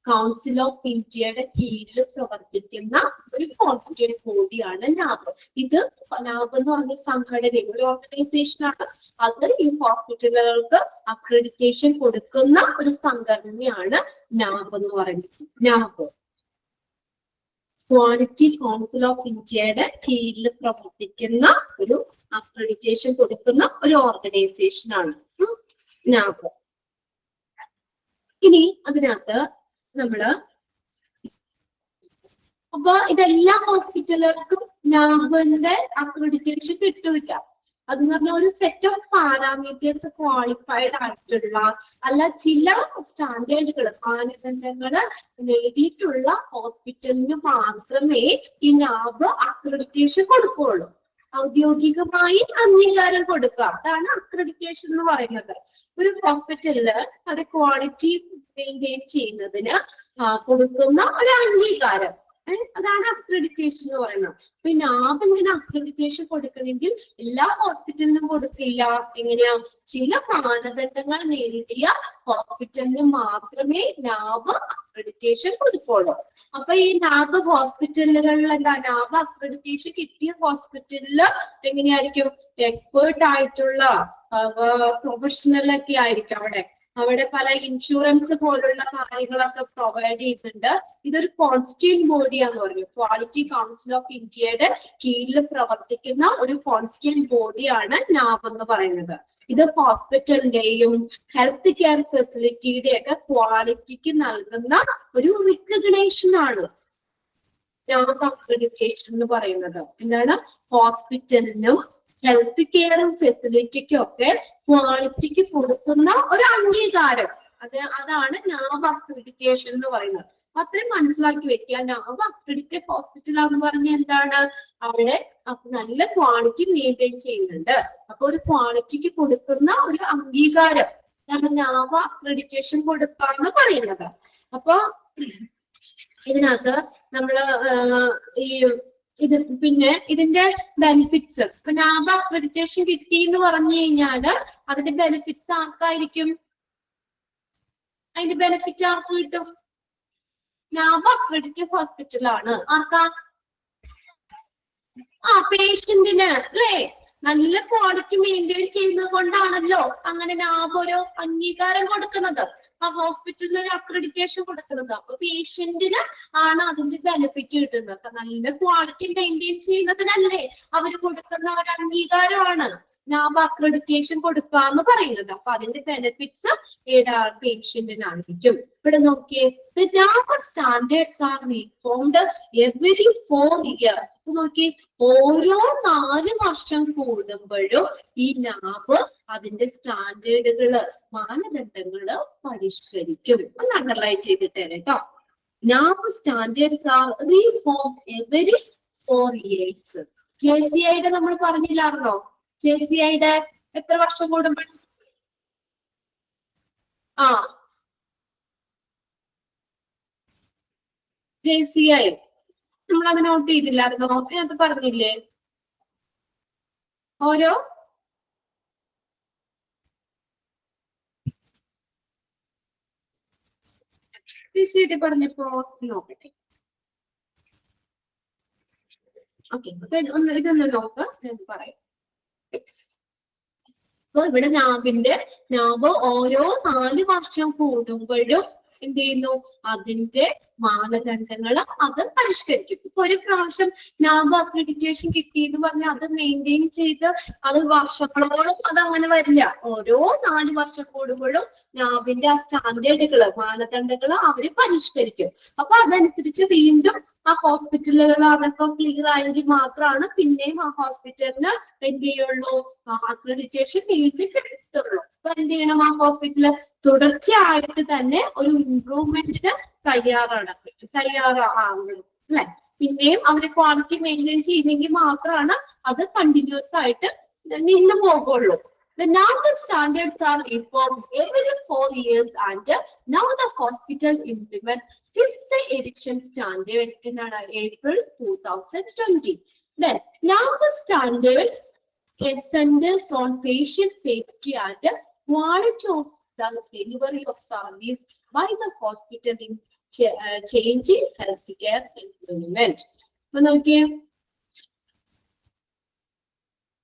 കൗൺസിൽ ഓഫ് ഇന്ത്യയുടെ കീഴിൽ പ്രവർത്തിക്കുന്ന ഒരു കോൺസ്റ്റിറ്റ്യൂന്റ് ബോഡിയാണ് NAB. ഇത് NAB എന്ന് പറഞ്ഞ സംഘടന ഒരു ഓർഗനൈസേഷൻ ആണ്. അത് ഈ ഹോസ്പിറ്റലുകൾക്ക് അക്രഡിറ്റേഷൻ കൊടുക്കുന്ന ഒരു സംഘടനയാണ് NAB എന്ന് പറയുന്നത്. NAB ക്വാളിറ്റി കൗൺസിൽ ഓഫ് ഇന്ത്യയുടെ കീഴിൽ പ്രവർത്തിക്കുന്ന ഒരു അക്രഡിറ്റേഷൻ കൊടുക്കുന്ന ഒരു ഓർഗനൈസേഷൻ ആണ് NAB. ഇനി അതിനകത്ത് നമ്മള് അപ്പൊ ഇതെല്ലാ ഹോസ്പിറ്റലുകൾക്കും NABന്റെ അക്രഡിറ്റേഷൻ കിട്ടൂല. അതെന്ന് പറഞ്ഞാൽ ഒരു സെറ്റ് ഓഫ് പാരാമീറ്റേഴ്സ് ക്വാളിഫൈഡ് ആയിട്ടുള്ള അല്ല ചില സ്റ്റാൻഡേർഡുകൾ മാനദണ്ഡങ്ങള് നേടിയിട്ടുള്ള ഹോസ്പിറ്റലിന് മാത്രമേ ഈ NAB അക്രഡിറ്റേഷൻ കൊടുക്കുകയുള്ളൂ. ഔദ്യോഗികമായി അംഗീകാരം കൊടുക്കുക, അതാണ് അക്രഡിറ്റേഷൻ എന്ന് പറയുന്നത്. ഒരു ഹോസ്പിറ്റലില് അത് ക്വാളിറ്റി മെയിൻറ്റെയിൻ ചെയ്യുന്നതിന് കൊടുക്കുന്ന ഒരു അംഗീകാരം, അതാണ് അക്രഡിറ്റേഷൻ എന്ന് പറയുന്നത്. അപ്പൊ നാബ് ഇങ്ങനെ അക്രഡിറ്റേഷൻ കൊടുക്കണമെങ്കിൽ എല്ലാ ഹോസ്പിറ്റലിനും കൊടുക്കില്ല. എങ്ങനെയാ? ചില മാനദണ്ഡങ്ങൾ നേരിട്ടിയ ഹോസ്പിറ്റലിന് മാത്രമേ നാബ് അക്രഡിറ്റേഷൻ കൊടുക്കുള്ളൂ. അപ്പൊ ഈ നാബ് ഹോസ്പിറ്റലുകളിൽ എന്താ, നാബ് അക്രഡിറ്റേഷൻ കിട്ടിയ ഹോസ്പിറ്റലില് എങ്ങനെയായിരിക്കും? എക്സ്പേർട്ട് ആയിട്ടുള്ള പ്രൊഫഷണൽ ഒക്കെ ആയിരിക്കും അവിടെ പല ഇൻഷുറൻസ് പോലുള്ള കാര്യങ്ങളൊക്കെ പ്രൊവൈഡ് ചെയ്യുന്നുണ്ട്. ഇതൊരു കോൺസ്റ്റിറ്റ്യൂന്റ് ബോഡിയാന്ന് പറഞ്ഞു. ക്വാളിറ്റി കൗൺസിൽ ഓഫ് ഇന്ത്യയുടെ കീഴിൽ പ്രവർത്തിക്കുന്ന ഒരു കോൺസ്റ്റിറ്റ്യൂന്റ് ബോഡിയാണ് നാബ് എന്ന് പറയുന്നത്. ഇത് ഹോസ്പിറ്റലിന്റെയും ഹെൽത്ത് കെയർ ഫെസിലിറ്റിയുടെ ഒക്കെ ക്വാളിറ്റിക്ക് നൽകുന്ന ഒരു റിക്കഗ്നേഷൻ ആണ് നാബ് അക്രഡിറ്റേഷൻ എന്ന് പറയുന്നത്. എന്താണ്? ഹോസ്പിറ്റലിനും ഹെൽത്ത് കെയറും ഫെസിലിറ്റിക്കും ഒക്കെ ക്വാളിറ്റിക്ക് കൊടുക്കുന്ന ഒരു അംഗീകാരം, അതാണ് നാബ് അക്രഡിറ്റേഷൻ എന്ന് പറയുന്നത്. അത്രയും മനസ്സിലാക്കി വെക്കുക. നാബ് അക്രഡിറ്റഡ് ഹോസ്പിറ്റൽ എന്ന് പറഞ്ഞാൽ എന്താണ്? അവിടെ നല്ല ക്വാളിറ്റി മെയിൻറ്റെയിൻ ചെയ്യുന്നുണ്ട്. അപ്പൊ ഒരു ക്വാളിറ്റിക്ക് കൊടുക്കുന്ന ഒരു അംഗീകാരം ആണ് നാബ് അക്രഡിറ്റേഷൻ കൊടുക്കാന്ന് പറയുന്നത്. അപ്പൊ ഇതിനകത്ത് നമ്മള് പിന്നെ ഇതിന്റെ ബെനിഫിറ്റ്സ്, ഇപ്പൊ നാബ് അക്രഡിറ്റേഷൻ കിട്ടി എന്ന് പറഞ്ഞു കഴിഞ്ഞാല് അതിന്റെ ബെനിഫിറ്റ്സ് ആർക്കായിരിക്കും? അതിന്റെ ബെനിഫിറ്റ് ആർക്ക് കിട്ടും? നാബ് അക്രഡിറ്റഡ് ഹോസ്പിറ്റലാണ്. ആർക്കാ? പേഷ്യന്റിന് അല്ലേ? നല്ല ക്വാളിറ്റി മെയിൻറ്റെയിൻ ചെയ്യുന്നത് കൊണ്ടാണല്ലോ അങ്ങനെ നാബ് ഒരു അംഗീകാരം കൊടുക്കുന്നത്, ആ ഹോസ്പിറ്റലിന് ഒരു അക്രഡിറ്റേഷൻ കൊടുക്കുന്നത്. അപ്പൊ പേഷ്യന്റിന് ആണ് അതിന്റെ ബെനിഫിറ്റ് കിട്ടുന്നത്. നല്ല ക്വാളിറ്റി മെയിൻറ്റെയിൻ ചെയ്യുന്നതിനല്ലേ അവര് കൊടുക്കുന്ന ഒരു അംഗീകാരമാണ് നാബ് അക്രഡിറ്റേഷൻ കൊടുക്കാന്ന് പറയുന്നത്. അപ്പൊ അതിന്റെ ബെനിഫിറ്റ്സ് പേഷ്യന്റിനായിരിക്കും. ഇവിടെ നോക്കിയേ, the NABH standards are reformed every 4 years. നോക്കി, ഓരോ 4 വർഷം കൂടുമ്പോഴും ഈ നാബ് അതിന്റെ സ്റ്റാൻഡേർഡുകള്, മാനദണ്ഡങ്ങള് പരിഷ്കരിക്കും. ഒന്ന് അണ്ടർലൈൻ ചെയ്തിട്ടേ കേട്ടോ. NABH standards are reformed every 4 years. JCIയുടെ നമ്മൾ പറഞ്ഞില്ലായിരുന്നോ? JCIയുടെ എത്ര വർഷം കൂടുമ്പോൾ? JCI നമ്മൾ അത് നോട്ട് ചെയ്തില്ലായിരുന്നോ? അതിനകത്ത് പറഞ്ഞില്ലേ? ഓരോ JCI പറഞ്ഞപ്പോ നോക്കട്ടെ. ഓക്കെ, അപ്പൊ ഇതൊന്ന് നോക്ക്, പറയാം. അപ്പൊ ഇവിടെ നാബ് ഓരോ 4 വർഷം കൂടുമ്പോഴും എന്ത് ചെയ്യുന്നു? അതിന്റെ മാനദണ്ഡങ്ങൾ അത് പരിഷ്കരിക്കും. ഇപ്പൊ ഒരു പ്രാവശ്യം നാബ് അക്രഡിറ്റേഷൻ കിട്ടി എന്ന് പറഞ്ഞാൽ അത് മെയിൻറ്റെയിൻ ചെയ്ത് അത് വർഷങ്ങളോളം അത് അങ്ങനെ വരില്ല. ഓരോ 4 വർഷം കൂടുമ്പോഴും നാബിന്റെ ആ സ്റ്റാൻഡേർഡുകള്, മാനദണ്ഡങ്ങള് അവര് പരിഷ്കരിക്കും. അപ്പൊ അതനുസരിച്ച് വീണ്ടും ആ ഹോസ്പിറ്റലുകൾ അതൊക്കെ ക്ലിയർ ആയെങ്കിൽ മാത്രമാണ് പിന്നെയും ആ ഹോസ്പിറ്റലിന് എന്ത് ചെയ്യുള്ളൂ? അക്രഡിറ്റേഷൻ വീണ്ടും കിട്ടുള്ളൂ. അപ്പൊ എന്ത് ചെയ്യണം? ആ ഹോസ്പിറ്റല് തുടർച്ചയായിട്ട് തന്നെ ഒരു ഇംപ്രൂവ്മെന്റിന് തയ്യാറാവണം അല്ലെ? പിന്നെയും അവര് ക്വാളിറ്റി മെയിൻറ്റെയിൻ ചെയ്യുന്നെങ്കിൽ മാത്രമാണ് അത് കണ്ടിന്യൂസ് ആയിട്ട് നിന്ന് പോകുള്ളൂ. The NABH standards are reformed every 4 years and now the hospital implement 5th edition standard in April 2020. Then NABH standards centers on patient safety and quality of the delivery of service by the hospital in changing healthcare environment. നോക്കിയേ,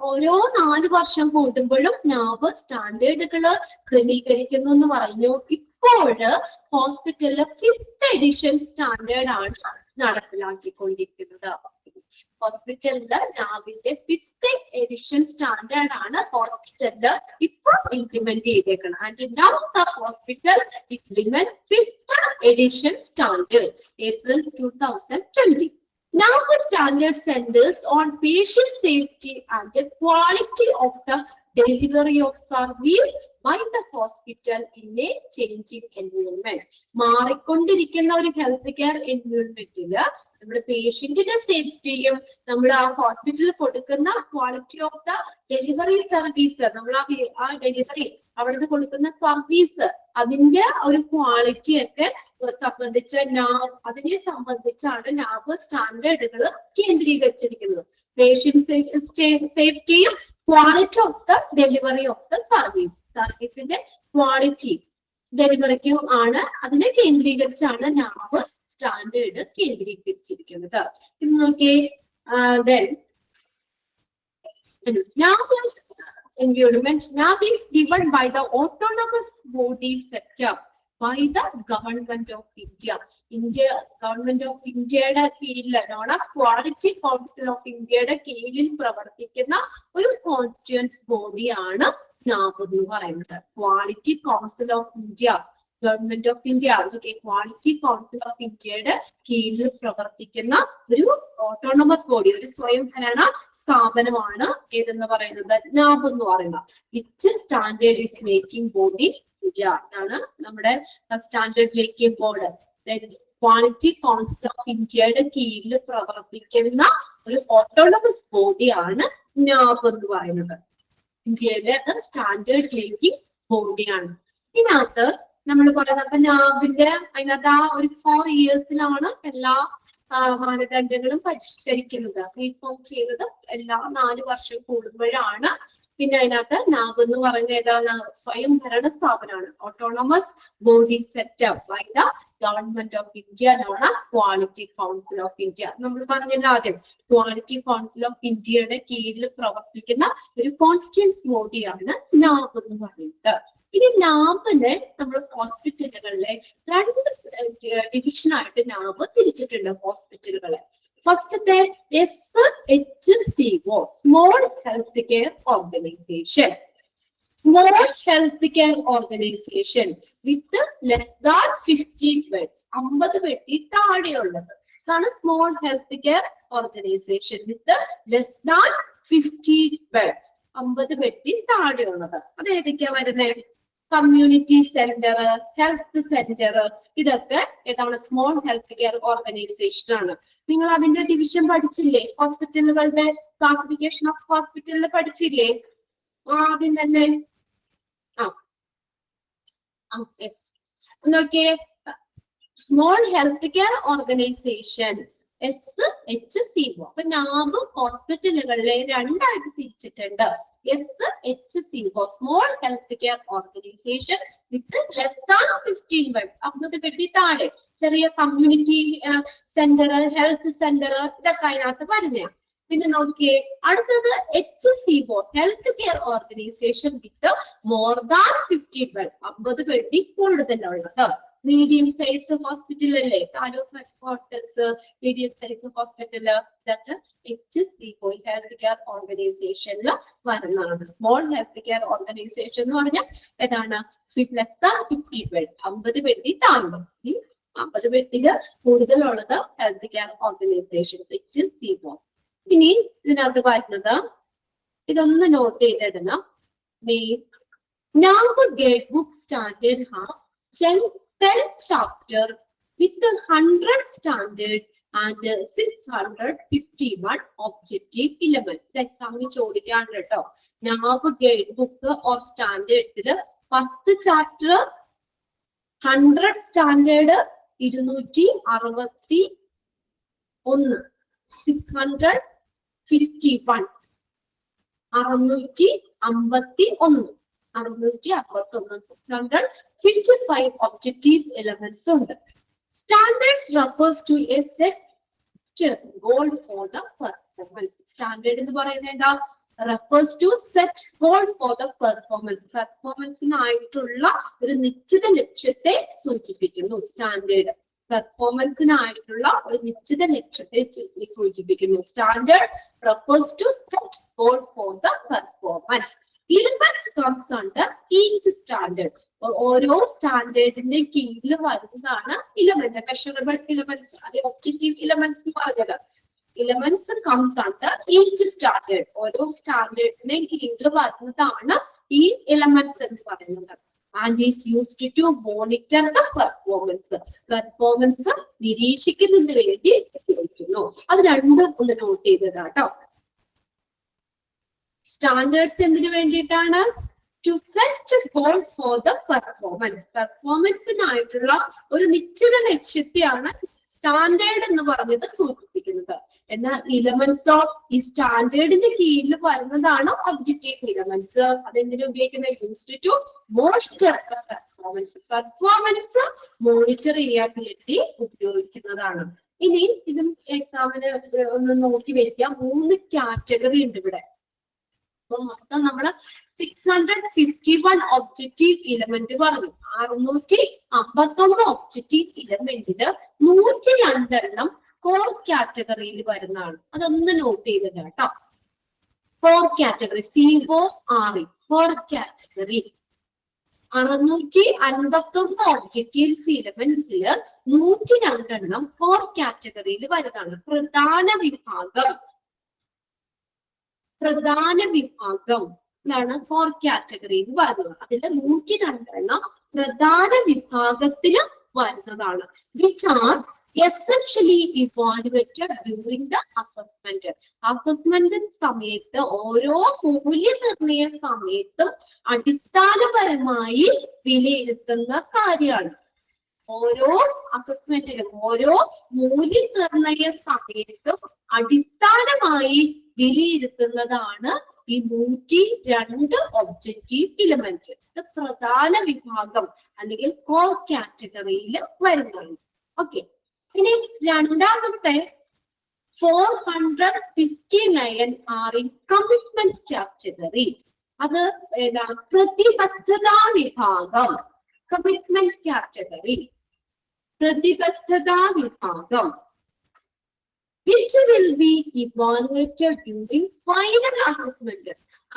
ഓരോ 4 വർഷം കൂടുമ്പോഴും നാബ് സ്റ്റാൻഡേർഡുകള് ക്രമീകരിക്കുന്നു എന്ന് പറഞ്ഞു. ഇപ്പോഴ് ഹോസ്പിറ്റലില് 5th edition standard ആണ് നടപ്പിലാക്കിക്കൊണ്ടിരിക്കുന്നത്. ഹോസ്പിറ്റലില് നാബിന്റെ 5th എഡിഷൻ സ്റ്റാൻഡേർഡ് ആണ് ഹോസ്പിറ്റലില് ഇപ്പൊ ഇംപ്ലിമെന്റ് ചെയ്തേക്കണം. And now the hospital implement 5th edition standard April 2020. NABH standard centers on patient safety and the quality of the delivery of service by the hospital in a changing environment. മാറിക്കൊണ്ടിരിക്കുന്ന ഒരു health care എൻവയോൺമെന്റില് നമ്മുടെ പേഷ്യന്റിന്റെ സേഫ്റ്റിയും നമ്മൾ ആ ഹോസ്പിറ്റലിൽ കൊടുക്കുന്ന quality of the delivery service, നമ്മൾ ആ delivery അവിടുന്ന് കൊടുക്കുന്ന സർവീസ് അതിന്റെ ഒരു ക്വാളിറ്റി ഒക്കെ സംബന്ധിച്ച അതിനെ സംബന്ധിച്ചാണ് നാബ് സ്റ്റാൻഡേർഡുകൾ കേന്ദ്രീകരിച്ചിരിക്കുന്നത്. പേഷ്യന്റ് സേഫ്റ്റിയും quality of the delivery of the service, സർവീസിന്റെ ക്വാളിറ്റി ഡെലിവറിക്കും ആണ് അതിനെ കേന്ദ്രീകരിച്ചാണ് നാബ് സ്റ്റാൻഡേർഡ് കേന്ദ്രീകരിച്ചിരിക്കുന്നത്. ഇത് നോക്കിയേ. Then NAB environment, NAB is given by the autonomous body sector by the government of India. Government of Indiaയുടെ കീഴിൽ known as Quality Council of Indiaയുടെ കീഴിൽ പ്രവർത്തിക്കുന്ന ഒരു കോൺസ്റ്റിറ്റ്യൂവൻസ് ബോഡിയാണ് NAB എന്ന് പറയുന്നത്. Quality council of India, government of India, quality council of ഇന്ത്യയുടെ കീഴിൽ പ്രവർത്തിക്കുന്ന ഒരു ഓട്ടോണമസ് ബോഡി, ഒരു സ്വയംഭരണ സ്ഥാപനമാണ് ഏതെന്ന് പറയുന്നത് NAB എന്ന് പറയുന്നത്. Which standard is making body India ആണ് നമ്മുടെ standard making board. Quality council of ഇന്ത്യയുടെ കീഴിൽ പ്രവർത്തിക്കുന്ന ഒരു ഓട്ടോണമസ് ബോഡിയാണ് NAB എന്ന് പറയുന്നത്. ഇന്ത്യയിലെ സ്റ്റാൻഡേർഡ് മേക്കിംഗ് ബോഡിയാണ്. ഇതിനകത്ത് നമ്മൾ പറയുന്നത് അപ്പൊ നാബിന്റെ അതിനകത്ത് ആ ഒരു 4 ഇയേഴ്സിലാണ് എല്ലാ മാനദണ്ഡങ്ങളും പരിഷ്കരിക്കുന്നത്. റീഫോം ചെയ്തത് എല്ലാ 4 വർഷം കൂടുമ്പോഴാണ്. പിന്നെ അതിനകത്ത് നാബ് എന്ന് പറയുന്നത് ഏതാണ്? സ്വയംഭരണ സ്ഥാപനമാണ്. Autonomous body set up by the government of India known as quality council of India. നമ്മൾ പറഞ്ഞല്ലോ ആദ്യം, ക്വാളിറ്റി കൗൺസിൽ ഓഫ് ഇന്ത്യയുടെ കീഴിൽ പ്രവർത്തിക്കുന്ന ഒരു കോൺസ്റ്റിറ്റ്യൂവൻസ് ബോഡിയാണ് നാബ് എന്ന് പറയുന്നത്. ഇനി നാബിനെ നമ്മൾ ഹോസ്പിറ്റലുകളിലെ 2 ഡിവിഷനായിട്ട് നാബ് തിരിച്ചിട്ടുണ്ട് ഹോസ്പിറ്റലുകളെ. ഫസ്റ്റത്തെ SHCO, small health care organisation. Small health care organisation വിത്ത് ലെസ് ദാൻ 15 ബെഡ്സ്, 50 ബെഡിൽ താഴെയുള്ളത്. ഇതാണ് സ്മോൾ ഹെൽത്ത് കെയർ ഓർഗനൈസേഷൻ വിത്ത് ലെസ് ദാൻ 15 ബെഡ്സ്, 50 ബെഡിൽ താഴെയുള്ളത്. അത് ഏതൊക്കെയാ വരുന്നത്? കമ്മ്യൂണിറ്റി സെന്റർ, ഹെൽത്ത് സെന്റർ, ഇതൊക്കെ ഏതാണ്? സ്മോൾ ഹെൽത്ത് കെയർ ഓർഗനൈസേഷൻ ആണ്. നിങ്ങൾ അതിന്റെ ഡിവിഷൻ പഠിച്ചില്ലേ? ഹോസ്പിറ്റലുകളുടെ ക്ലാസിഫിക്കേഷൻ ഓഫ് ഹോസ്പിറ്റലിൽ പഠിച്ചില്ലേ? ആദ്യം തന്നെ നോക്കിയേ, small health care organisation SHCO. അപ്പൊ നാബ് ഹോസ്പിറ്റലുകളിലെ 2ആയിട്ട് തിരിച്ചിട്ടുണ്ട്. SHCO, small health care organisation വിത്ത് ലെസ് ദാൻ 15 ബെഡ്, 50 ബെഡിൽ താഴെ. ചെറിയ കമ്മ്യൂണിറ്റി സെന്റർ, ഹെൽത്ത് സെന്റർ, ഇതൊക്കെ അതിനകത്ത് പറഞ്ഞ. പിന്നെ നോക്കിയേ, അടുത്തത് HCO, health care organisation with more than 50 bed, 50 ബെഡിൽ കൂടുതലുള്ളത്. മീഡിയം സൈസ് ഹോസ്പിറ്റൽ അല്ലേ, taluk headquarters, medium size hospital, ഇതൊക്കെ HCO, ഹെൽത്ത് കെയർ ഓർഗനൈസേഷനിൽ വരുന്നതാണ്. സ്മോൾ ഹെൽത്ത് കെയർ ഓർഗനൈസേഷൻ എന്ന് പറഞ്ഞാൽ ഏതാണ്? ലെസ് ദാൻ 50 ബെഡ്, 50 ബെഡിൽ താഴെ. 50 ബെഡില് കൂടുതലുള്ളത് ഹെൽത്ത് കെയർ ഓർഗനൈസേഷൻ HCO. ഇനി ഇതിനകത്ത് വരുന്നത്, ഇതൊന്ന് നോട്ട് ചെയ്തിടണം. NABH guide book standard has 10 chapter with 100 standard and 651 objective elements. എക്സാമിന് ചോദിക്കാണ് കേട്ടോ. നാബ് ഗൈഡ് ബുക്ക് ഓർ സ്റ്റാൻഡേർഡ്സില് 10 ചാപ്റ്റർ, 100 സ്റ്റാൻഡേർഡ്, 261, 651, 651, 655 objective elements ഉണ്ട്. Standards refers to a set goal for the performance. Standard എന്ന് പറയുന്നത് എന്താ? refers to set goal for the performance. പെർഫോമൻസിനായിട്ടുള്ള ഒരു നിശ്ചിത ലക്ഷ്യത്തെ സൂചിപ്പിക്കുന്നു. സ്റ്റാൻഡേർഡ് പെർഫോമൻസിനായിട്ടുള്ള ഒരു നിശ്ചിത ലക്ഷ്യത്തെ സൂചിപ്പിക്കുന്നു. Standard refers to set goal for the performance. Elements comes under each standard. ഓരോ സ്റ്റാൻഡേർഡിന്റെ കീഴിൽ വരുന്നതാണ് ഇലമെന്റ്, മെഷറബിൾ ഇലമെന്റ്സ്, അത് ഒബ്ജക്റ്റീവ് ഇലമെന്റ്സ് എന്ന് പറഞ്ഞത്. elements comes under each standard. ഓരോ സ്റ്റാൻഡേർഡിനെ കീഴിൽ വരുന്നതാണ് ഈ elements എന്ന് പറയുന്നത്. And is used to monitor the performance. Performance നിരീക്ഷിക്കുന്നതിന് വേണ്ടി ഉപയോഗിക്കുന്നു. അത് രണ്ടും ഒന്ന് നോട്ട് ചെയ്തതാ കേട്ടോ. സ്റ്റാൻഡേർഡ്സ് എന്തിനു വേണ്ടിയിട്ടാണ്? To set a goal for the performance. പെർഫോമൻസിനായിട്ടുള്ള ഒരു നിശ്ചിത ലക്ഷ്യത്തെയാണ് സ്റ്റാൻഡേർഡ് എന്ന് പറഞ്ഞത് സൂചിപ്പിക്കുന്നത്. എന്നാൽ ഇലമെന്റ്സോ ഈ സ്റ്റാൻഡേർഡിന്റെ കീഴിൽ വരുന്നതാണ് ഒബ്ജക്റ്റീവ് ഇലമെന്റ്സ്. അതെന്തിനു ഉപയോഗിക്കുന്ന? Used to monitor performance. Performance monitor ചെയ്യാൻ വേണ്ടി ഉപയോഗിക്കുന്നതാണ്. ഇനി ഇതും എക്സാമിന് ഒന്ന് നോക്കി വയ്ക്കാം. 3 കാറ്റഗറി ഉണ്ട് ഇവിടെ. അപ്പൊ മൊത്തം നമ്മള് 651 ഒബ്ജക്റ്റീവ് ഇലമെന്റ് പറഞ്ഞു. 651 ഒബ്ജക്റ്റീവ് ഇലമെന്റില് 102 എണ്ണം കോർ കാറ്റഗറിയിൽ വരുന്നതാണ്. അതൊന്ന് നോട്ട് ചെയ്തിട്ട് കേട്ടോ. Core category CORE core category 651 objectives ഇലമെന്റ്സില് 102 എണ്ണം കോർ കാറ്റഗറിയിൽ വരുന്നതാണ്. പ്രധാന വിഭാഗം ാണ് കോർ കാറ്റഗറിയിൽ വരുന്നത്. അതിൽ 102 എണ്ണം പ്രധാന വിഭാഗത്തിൽ വരുന്നതാണ്. Which are essentially evaluated during the assessment. Assessment സമയത്ത് ഓരോ മൂല്യനിർണയ സമയത്തും അടിസ്ഥാനപരമായി വിലയിരുത്തുന്ന കാര്യമാണ്. ഓരോ അസസ്മെന്റിലും ഓരോ മൂല്യനിർണയ സമയത്തും അടിസ്ഥാനമായി വിലയിരുത്തുന്നതാണ് ഈ 102 ഒബ്ജക്റ്റീവ് ഇലമെന്റ്. ഇത് പ്രധാന വിഭാഗം അല്ലെങ്കിൽ കോർ കാറ്റഗറിയിൽ വരുന്നതാണ്. ഓക്കെ, ഇനി രണ്ടാമത്തെ 459 ആർ ഇൻ കമ്മിറ്റ്മെന്റ് കാറ്റഗറി. അത് ഏതാ? പ്രതിബദ്ധതാ വിഭാഗം. കമ്മിറ്റ്മെന്റ് കാറ്റഗറി പ്രതിബദ്ധതാ വിഭാഗം. Which will be evaluated during final assessment.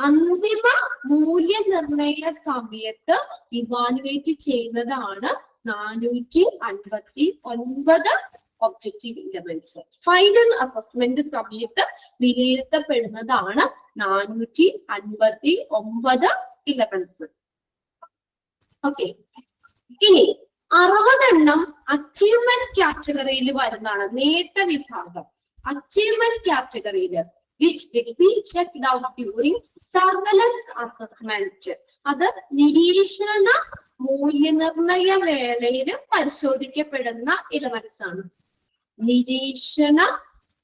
അന്തിമ മൂല്യനിർണയ സമയത്ത് ഇവാലുവേറ്റ് ചെയ്യുന്നതാണ് 459 ഒബ്ജക്റ്റീവ് ഇലമെന്റ്സ്. ഫൈനൽ അസസ്മെന്റ് സമയത്ത് വിലയിരുത്തപ്പെടുന്നതാണ് 459 ഇലമെന്റ്സ്. ഓക്കെ, ഇനി 60 എണ്ണം അച്ചീവ്മെന്റ് കാറ്റഗറിയിൽ വരുന്നതാണ്. നേട്ട വിഭാഗം. അച്ചീവ്മെന്റ് കാറ്റഗറിയിൽ which will be checked out during surveillance assessment. അത് നിരീക്ഷണ മൂല്യനിർണയ വേളയിൽ പരിശോധിക്കപ്പെടുന്ന ഇലമെന്റ്സ് ആണ്. നിരീക്ഷണ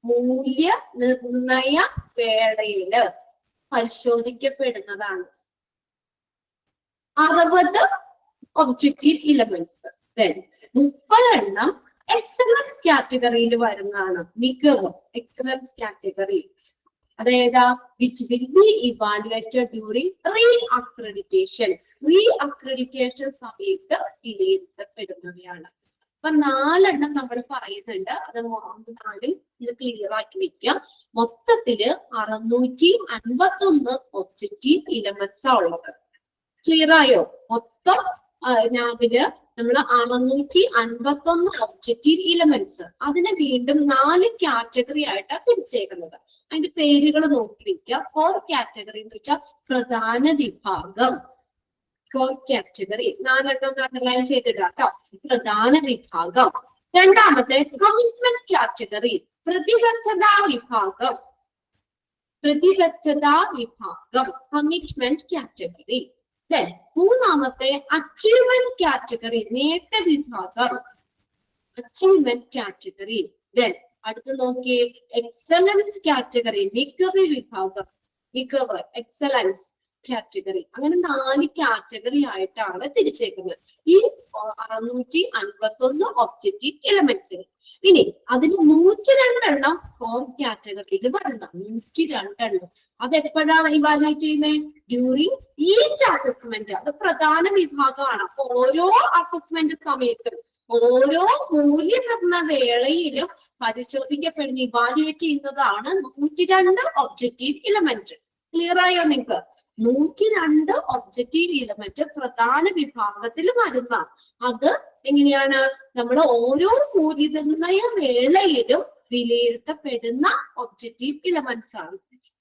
മൂല്യനിർണയ വേളയില് പരിശോധിക്കപ്പെടുന്നതാണ് 60 ഒബ്ജക്റ്റീവ് ഇലമെന്റ്സ്. 30 എണ്ണം എക്സലൻസ് കാറ്റഗറിയിൽ വരുന്നതാണ്. മികവ്, എക്സലൻസ് കാറ്റഗറി. അതേതാ? Which will be evaluated during reaccreditation. Reaccreditation സമയത്ത് വിലയിരുത്തപ്പെടുന്നവയാണ്. അപ്പൊ 4 എണ്ണം നമ്മൾ പറയുന്നുണ്ട്. അത് 4 ഇത് ക്ലിയർ ആക്കി വെക്കാം. മൊത്തത്തില് 651 ഒബ്ജക്റ്റീവ് ഇലമെന്റ്സ് ആ ഉള്ളത്. ക്ലിയർ ആയോ? മൊത്തം ഞാവില് നമ്മൾ 651 ഒബ്ജക്റ്റീവ് ഇലമെന്റ്സ്. അതിനെ വീണ്ടും 4 കാറ്റഗറി ആയിട്ടാണ് തിരിച്ചേക്കുന്നത്. അതിന്റെ പേരുകൾ നോക്കി വെക്കുക. കോർ കാറ്റഗറി എന്ന് വെച്ചാൽ പ്രധാന വിഭാഗം. കോർ കാറ്റഗറി 4 എണ്ണം അണ്ടർലൈൻ ചെയ്തിടാം കേട്ടോ. പ്രധാന വിഭാഗം. രണ്ടാമത്തെ കമ്മിറ്റ്മെന്റ് കാറ്റഗറി പ്രതിബദ്ധതാ വിഭാഗം. പ്രതിബദ്ധതാ വിഭാഗം കമ്മിറ്റ്മെന്റ് കാറ്റഗറി. മൂന്നാമത്തെ അച്ചീവ്മെന്റ് കാറ്റഗറി നേട്ട വിഭാഗം. Achievement category. അടുത്ത് നോക്കിയേ എക്സലൻസ് കാറ്റഗറി മികവ് വിഭാഗം. മികവ് എക്സലൻസ് കാറ്റഗറി. അങ്ങനെ 4 കാറ്റഗറി ആയിട്ടാണ് തിരിച്ചേക്കുന്നത് ഈ 651 ഒബ്ജക്റ്റീവ് എലമെന്റ്സിന്. ഇനി അതിന് 102 എണ്ണം കോർ കാറ്റഗറിയിൽ വരുന്ന 102 എണ്ണം. അത് എപ്പോഴാണ് ഇവാലുവേറ്റ് ചെയ്യുന്നത്? During each assessment. അത് പ്രധാന വിഭാഗമാണ്. അപ്പൊ ഓരോ അസസ്മെന്റ് സമയത്തും ഓരോ മൂല്യനിർണയ വേളയിലും പരിശോധിക്കപ്പെടുന്ന ഇവാലുവേറ്റ് ചെയ്യുന്നതാണ് 102 ഒബ്ജക്റ്റീവ് എലമെന്റ്. ക്ലിയർ ആയോ നിങ്ങൾക്ക്? 102 ഒബ്ജക്റ്റീവ് എലമെന്റ് പ്രധാന വിഭാഗത്തിൽ വരുന്ന. അത് എങ്ങനെയാണ്? നമ്മൾ ഓരോ മൂല്യനിർണയ വേളയിലും വിലയിരുത്തപ്പെടുന്ന ഒബ്ജക്റ്റീവ് എലമെന്റ്സ് ആണ്.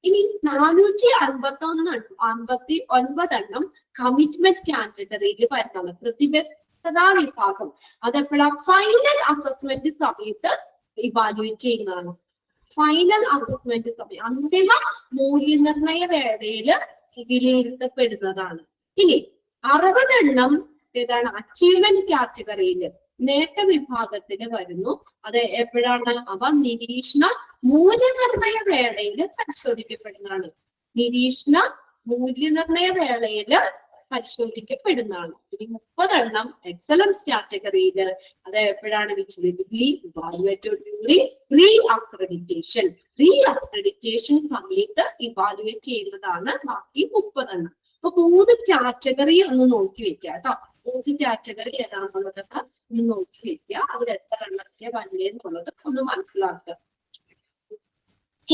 ഇനി 459 കമ്മിറ്റ്മെന്റ് കാറ്റഗറിയിൽ വരുന്നതാണ്. പ്രതിബദ്ധതാ വിഭാഗം അതെപ്പോഴാണ്? ഫൈനൽ അസസ്മെന്റ് സമയത്ത് ഇവാലുവേറ്റ് ചെയ്യുന്നതാണ്. ഫൈനൽ അസസ്മെന്റ് സമയം അന്തിമ മൂല്യനിർണയ വേളയിൽ വിലയിരുത്തപ്പെടുന്നതാണ്. ഇനി 60 ഏതാണ്? അച്ചീവ്മെന്റ് കാറ്റഗറിയിൽ നേട്ട വിഭാഗത്തിൽ വരുന്നു. അത് എപ്പോഴാണ്? അവ നിരീക്ഷണ മൂല്യനിർണയ വേളയിൽ പരിശോധിക്കപ്പെടുന്നതാണ്. നിരീക്ഷണ മൂല്യനിർണയ വേളയിൽ പരിശോധിക്കപ്പെടുന്നതാണ്. ഇനി 30 എക്സലൻസ് കാറ്റഗറിയിൽ അത് എപ്പോഴാണ് വെച്ചത്? Re accreditation. റീ അക്രഡിറ്റേഷൻ സമയത്ത് ഇവാലുവേറ്റ് ചെയ്യുന്നതാണ് ബാക്കി 30. അപ്പൊ 3 കാറ്റഗറി ഒന്ന് നോക്കി വെക്കുക കേട്ടോ. 3 കാറ്റഗറി ഏതാണെന്നുള്ളതൊക്കെ ഒന്ന് നോക്കി വെക്കുക. അതിൽ എത്ര എണ്ണത്തെ വന്നേ എന്നുള്ളത് ഒന്ന് മനസ്സിലാക്കുക.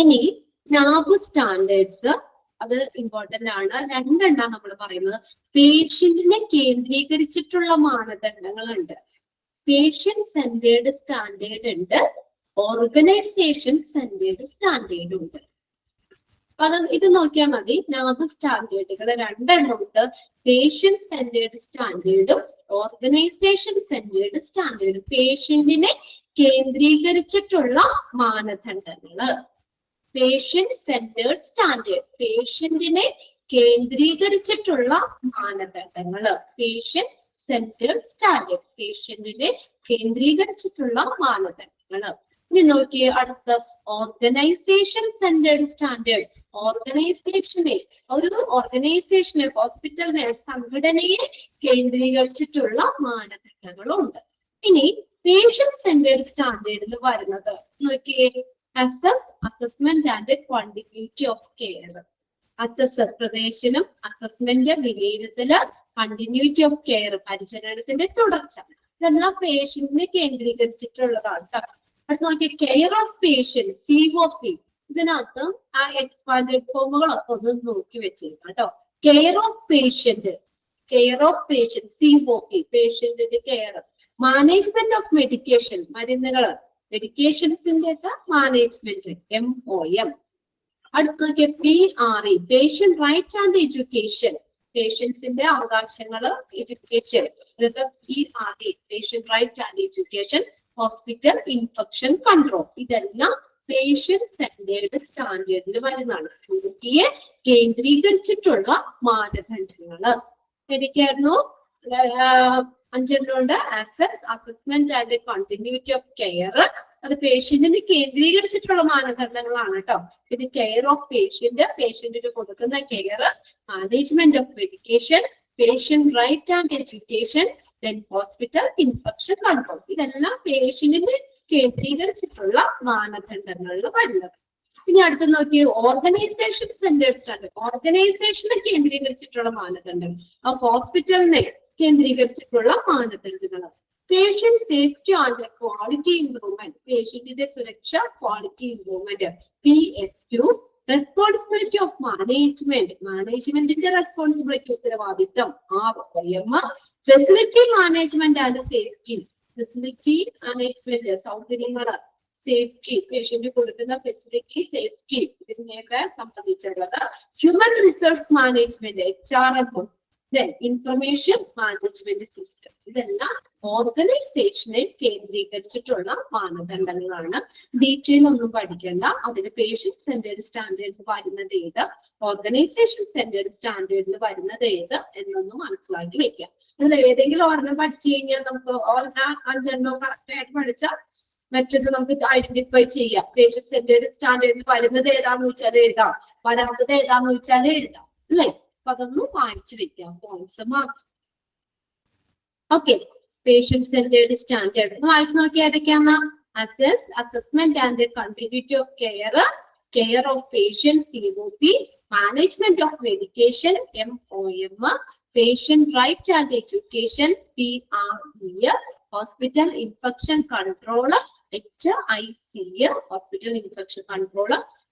ഇനി നാബ് സ്റ്റാൻഡേർഡ്സ് അത് ഇമ്പോർട്ടന്റ് ആണ്. 2 നമ്മൾ പറയുന്നത്. പേഷ്യന്റിനെ കേന്ദ്രീകരിച്ചിട്ടുള്ള മാനദണ്ഡങ്ങളുണ്ട്. പേഷ്യന്റ് സെന്റേർഡ് സ്റ്റാൻഡേർഡ് ഉണ്ട്, ഓർഗനൈസേഷൻ സെന്റേർഡ് സ്റ്റാൻഡേർഡ് ഉണ്ട്. അപ്പൊ ഇത് നോക്കിയാൽ മതി. നാബ് സ്റ്റാൻഡേർഡുകൾ 2 ഉണ്ട്. പേഷ്യന്റ് സെന്റേർഡ് സ്റ്റാൻഡേർഡും ഓർഗനൈസേഷൻ സെന്റേർഡ് സ്റ്റാൻഡേർഡും. പേഷ്യന്റിനെ കേന്ദ്രീകരിച്ചിട്ടുള്ള മാനദണ്ഡങ്ങള്. പേഷ്യന്റ് സെന്റേർഡ് സ്റ്റാൻഡേർഡ്, പേഷ്യന്റിനെ കേന്ദ്രീകരിച്ചിട്ടുള്ള മാനദണ്ഡങ്ങള്. പേഷ്യന്റ് സെന്റേർഡ് സ്റ്റാൻഡേർഡ്, പേഷ്യന്റിനെ കേന്ദ്രീകരിച്ചിട്ടുള്ള മാനദണ്ഡങ്ങള്. ഇനി നോക്കിയേ അടുത്ത ഓർഗനൈസേഷൻ സെന്റേർഡ് സ്റ്റാൻഡേർഡ്. ഓർഗനൈസേഷനെ ഹോസ്പിറ്റലിനെ സംഘടനയെ കേന്ദ്രീകരിച്ചിട്ടുള്ള മാനദണ്ഡങ്ങളുണ്ട്. ഇനി പേഷ്യന്റ് സെന്റേർഡ് സ്റ്റാൻഡേർഡിൽ വരുന്നത് നോക്കിയേ. Assessment and quantity of care. Assessor പ്രവേശനം, അസസ്മെന്റ് വിലയിരുത്തല്, കണ്ടിന്യൂറ്റി ഓഫ് കെയർ പരിചരണത്തിന്റെ തുടർച്ച. ഇതെല്ലാം പേഷ്യന്റിനെ കേന്ദ്രീകരിച്ചിട്ടുള്ളതാണ്. അടുത്ത് നോക്കിയ കെയർ ഓഫ് പേഷ്യന്റ്, COP. ഇതിനകത്ത് ആ എക്സ്പാൻഡഡ് ഫോമുകളൊക്കെ ഒന്ന് നോക്കി വെച്ചിരിക്കാം കേട്ടോ. കെയർ ഓഫ് പേഷ്യന്റ്, COP, പേഷ്യന്റിന്റെ കെയർ. മാനേജ്മെന്റ് ഓഫ് മെഡിക്കേഷൻ, മരുന്നുകള്, മെഡിക്കേഷൻസിന്റെ ഒക്കെ മാനേജ്മെന്റ്, MOM. അടുത്ത് നോക്കിയ PRE, patient right and education, പേഷ്യൻസിന്റെ അവകാശങ്ങള്, എഡ്യൂക്കേഷൻ. ഇതൊക്കെ PRE, patient right and education. Hospital infection control. ഇതെല്ലാം പേഷ്യന്റ് സെന്റേർഡ് സ്റ്റാൻഡേർഡിൽ വരുന്നതാണ്. രോഗിയെ കേന്ദ്രീകരിച്ചിട്ടുള്ള മാനദണ്ഡങ്ങള്. എനിക്കായിരുന്നു 5 assessment and continuity of care. അത് പേഷ്യന്റിന് കേന്ദ്രീകരിച്ചിട്ടുള്ള മാനദണ്ഡങ്ങളാണ് കേട്ടോ. ഇത് കെയർ ഓഫ് പേഷ്യന്റ്, പേഷ്യന്റിന് കൊടുക്കുന്ന care, management of medication, patient right and education, then hospital infection control. ഇതെല്ലാം പേഷ്യന്റിന് കേന്ദ്രീകരിച്ചിട്ടുള്ള മാനദണ്ഡങ്ങളിൽ വരുന്നത്. ഇനി അടുത്ത് നോക്കി ഓർഗനൈസേഷൻ സെന്റേർഡ് സ്റ്റാൻഡേർഡ്. ഓർഗനൈസേഷനെ കേന്ദ്രീകരിച്ചിട്ടുള്ള മാനദണ്ഡം, ആ ഹോസ്പിറ്റലിനെ കേന്ദ്രീകരിച്ചിട്ടുള്ള മാനദണ്ഡങ്ങൾ. Patient safety and quality improvement, പേഷ്യന്റിന്റെ സുരക്ഷ, quality improvement, PSQ. Responsibility of management, മാനേജ്മെന്റിന്റെ റെസ്പോൺസിബിലിറ്റി, ഉത്തരവാദിത്തം, ROM. Facility management and safety, facility management, സൗകര്യങ്ങള്, സേഫ്റ്റി, പേഷ്യന്റ് കൊടുക്കുന്ന ഫെസിലിറ്റി, സേഫ്റ്റി, ഇതിനെയൊക്കെ സംബന്ധിച്ചുള്ളത്. Human resource management, HRM. Information management system. ഇതെല്ലാം ഓർഗനൈസേഷനെ കേന്ദ്രീകരിച്ചിട്ടുള്ള മാനദണ്ഡങ്ങളാണ്. ഡീറ്റെയിൽ ഒന്നും പഠിക്കേണ്ട. അതിന് പേഷ്യന്റ് സെന്റേർഡ് സ്റ്റാൻഡേർഡിൽ വരുന്നത് ഏത്, ഓർഗനൈസേഷൻ സെന്റേർഡ് സ്റ്റാൻഡേർഡിൽ വരുന്നത് ഏത് എന്നൊന്നും മനസ്സിലാക്കി വെക്കാം. അതിൽ ഏതെങ്കിലും ഒരെണ്ണം പഠിച്ചു കഴിഞ്ഞാൽ നമുക്ക് 5 കറക്റ്റ് ആയിട്ട് പഠിച്ചാൽ മറ്റൊന്ന് നമുക്ക് ഐഡന്റിഫൈ ചെയ്യാം. പേഷ്യന്റ് സെന്റേർഡ് സ്റ്റാൻഡേർഡിൽ വരുന്നത് ഏതാന്ന് വെച്ചാൽ എഴുതാം, വരാത്തത് ഏതാന്ന് വെച്ചാൽ എഴുതാം അല്ലേ. അപ്പൊ അതൊന്നും വായിച്ചു വെക്കാം, പോയിന്റ്സ് മാത്രം. ഓക്കെ, പേഷ്യന്റ് സെന്റേർഡ് സ്റ്റാൻഡേർഡ് വായിച്ചു നോക്കി ഏതൊക്കെയാണ്? Assessment and continuity of care, care of patient, COP, management of medication, MOM, patient right and education, PRE, hospital infection control, HIC, hospital infection control.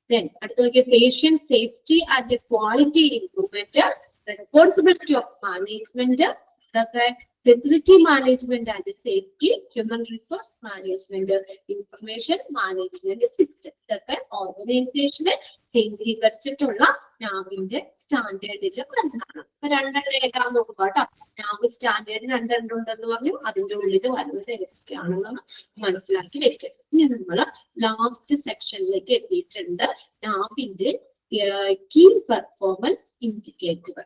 Then അടുത്ത നോക്കിയ patient safety and quality improvement, responsibility of management, ഇതൊക്കെ facility management and safety, human resource management, information management system. ഇതൊക്കെ ഓർഗനൈസേഷനെ കേന്ദ്രീകരിച്ചിട്ടുള്ള നാവിന്റെ സ്റ്റാൻഡേർഡിൽ വരുന്നതാണ്. അപ്പൊ രണ്ടെണ്ണം ഏതാന്ന് നോക്കുക കേട്ടോ. നാവ് സ്റ്റാൻഡേർഡ് രണ്ടെണ്ണം ഉണ്ടെന്ന് പറഞ്ഞു, അതിന്റെ ഉള്ളിൽ വരുന്നത് ഏതൊക്കെയാണെന്ന് മനസ്സിലാക്കി വെക്കുക. ഇനി നമ്മൾ ലാസ്റ്റ് സെക്ഷനിലേക്ക് എത്തിയിട്ടുണ്ട്. നാവിന്റെ കീ പെർഫോമൻസ് ഇൻഡിക്കേറ്റർ.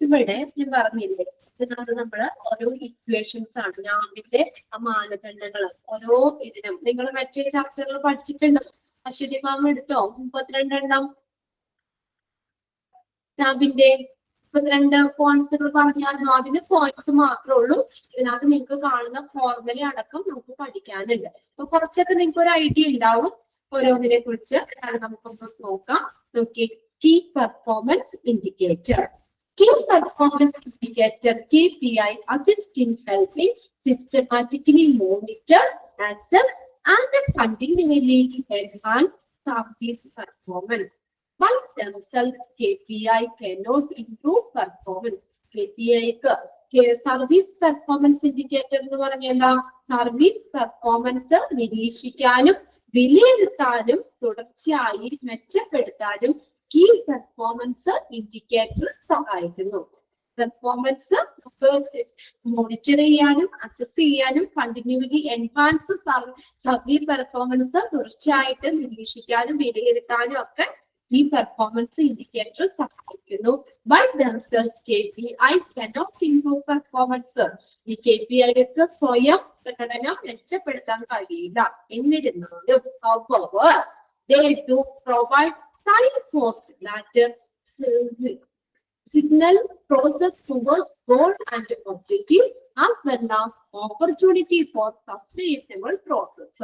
ഇവിടെ ഞാൻ പറഞ്ഞില്ലേ, ഇതിനകത്ത് നമ്മള് ഓരോ ഇക്വേഷൻസ് ആണ്, നാവിന്റെ മാനദണ്ഡങ്ങൾ ഓരോ ഇതിനും. നിങ്ങൾ മറ്റേ ചാപ്റ്ററിൽ പഠിച്ചിട്ടുണ്ടോ? അശ്വതി മാം എടുത്തോ 32 നാവിന്റെ 32 പോയിന്റ്സുകൾ പറഞ്ഞായിരുന്നു. അതിന് പോയിന്റ്സ് മാത്രമേ ഉള്ളൂ. ഇതിനകത്ത് നിങ്ങൾക്ക് കാണുന്ന ഫോർമുല അടക്കം നമുക്ക് പഠിക്കാനുണ്ട്. അപ്പൊ കുറച്ചൊക്കെ നിങ്ങൾക്ക് ഒരു ഐഡിയ ഉണ്ടാവും ഓരോന്നിനെ കുറിച്ച്. അതാണ് നമുക്കൊന്ന് നോക്കാം. നോക്കി, key performance indicator. Key performance indicator KPI assist in helping systematically monitor, assess, and continually enhance service performance. By themselves, KPI cannot improve performance. KPI service performance indicator എന്ന് പറഞ്ഞാൽ സർവീസ് പെർഫോമൻസ് നിരീക്ഷിക്കാനും വിലയിരുത്താനും തുടർച്ചയായി മെച്ചപ്പെടുത്താനും കീ പെർഫോമൻസ് ഇൻഡിക്കേറ്റർ സഹായിക്കുന്നു. Performance monitor ചെയ്യാനും assess ചെയ്യാനും continuously enhance service performance തുടർച്ചയായിട്ട് നിരീക്ഷിക്കാനും വിലയിരുത്താനും ഒക്കെ ഈ പെർഫോമൻസ് ഇൻഡിക്കേറ്റർ സഹായിക്കുന്നു. By themselves KPI cannot improve performance. ഈ KPI ക്ക് സ്വയം പ്രകടനം മെച്ചപ്പെടുത്താൻ കഴിയില്ല. എന്നിരുന്നാലും however they do provide signpost that signal process towards goal and objective as well as opportunity for sustainable process.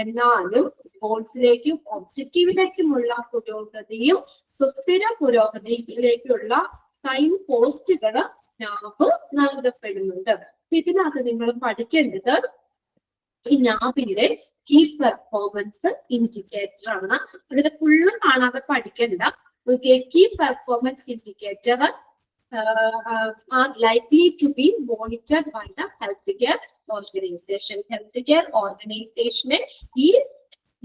എന്നാലും ഗോൾസിലേക്കും ഒബ്ജക്റ്റീവിലേക്കുമുള്ള പുരോഗതിയും സുസ്ഥിര പുരോഗതിയിലേക്കുള്ള ടൈം പോസ്റ്റുകൾ നാവ് നൽകപ്പെടുന്നുണ്ട്. ഇതിനകത്ത് നിങ്ങൾ പഠിക്കേണ്ടത് ഈ നാവിന്റെ കീ പെർഫോമൻസ് ഇൻഡിക്കേറ്റർ ആണ്. അതിന്റെ ഫുള്ള് കാണാതെ പഠിക്കണ്ട. Key performance indicator are likely to be monitored by the healthcare organization. Healthcare organization ഈ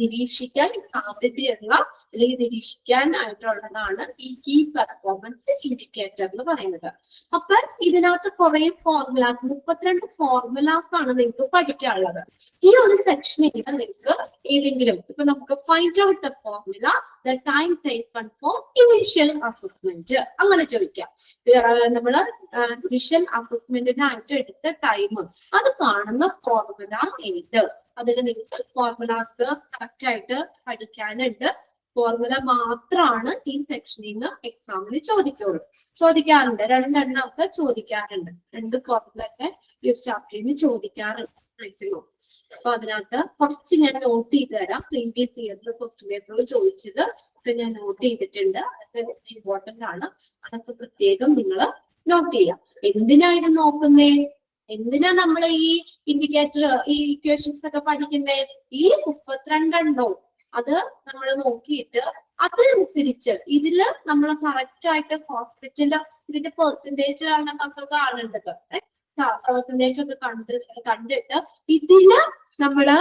നിരീക്ഷിക്കാൻ സാധ്യതയുള്ള അല്ലെങ്കിൽ നിരീക്ഷിക്കാനായിട്ടുള്ളതാണ് ഈ കീ പെർഫോമൻസ് ഇൻഡിക്കേറ്റർ എന്ന് പറയുന്നത്. അപ്പൊ ഇതിനകത്ത് കുറെ ഫോർമുലാസ് 32 ഫോർമുലാസ് ആണ് നിങ്ങൾക്ക് പഠിക്കാനുള്ളത്. ഈ ഒരു സെക്ഷനിൽ നിങ്ങൾക്ക് ഏതെങ്കിലും ഇപ്പൊ നമുക്ക് find out the formula the time taken for initial assessment അങ്ങനെ ചോദിക്കാം. നമ്മള് ഇനീഷ്യൽ അസസ്മെന്റിനായിട്ട് എടുത്ത ടൈം അത് കാണുന്ന ഫോർമുല ഏത്? അതിൽ നിങ്ങൾക്ക് ഫോർമുലാസ് കറക്റ്റ് ആയിട്ട് പഠിക്കാനുണ്ട്. ഫോർമുല മാത്രമാണ് ഈ സെക്ഷനിൽ നിന്ന് എക്സാമിന് ചോദിക്കാറുണ്ട്. രണ്ടെണ്ണം ഒക്കെ ചോദിക്കാറുണ്ട്. 2 ഫോർമുല ഒക്കെ ഈ ഒരു ചാപ്റ്ററിൽ നിന്ന് ചോദിക്കാറുണ്ട് മാക്സിമം. അപ്പൊ അതിനകത്ത് കുറച്ച് ഞാൻ നോട്ട് ചെയ്ത് തരാം. പ്രീവിയസ് ഇയറിൽ ക്വസ്റ്റ്യൻ പേപ്പറിൽ ചോദിച്ചത് ഒക്കെ ഞാൻ നോട്ട് ചെയ്തിട്ടുണ്ട്. അതൊക്കെ ഇമ്പോർട്ടന്റ് ആണ്. അതൊക്കെ പ്രത്യേകം നിങ്ങൾ നോട്ട് ചെയ്യാം. എന്തിനാ ഇത് നോക്കുന്നേ? എന്തിനാ നമ്മൾ ഈ ഇൻഡിക്കേറ്റർ ഈ ഇക്വേഷൻസ് ഒക്കെ പഠിക്കുന്നേ? ഈ 32 എണ്ണോ അത് നമ്മൾ നോക്കിയിട്ട് അതനുസരിച്ച് ഇതില് നമ്മൾ കറക്റ്റ് ആയിട്ട് ഹോസ്പിറ്റലില് ഇതിന്റെ പെർസെന്റേജ് ആണ് നമുക്ക് കാണേണ്ടത്. പെർസെന്റേജ് ഒക്കെ കണ്ടിട്ട് ഇതില് നമ്മള്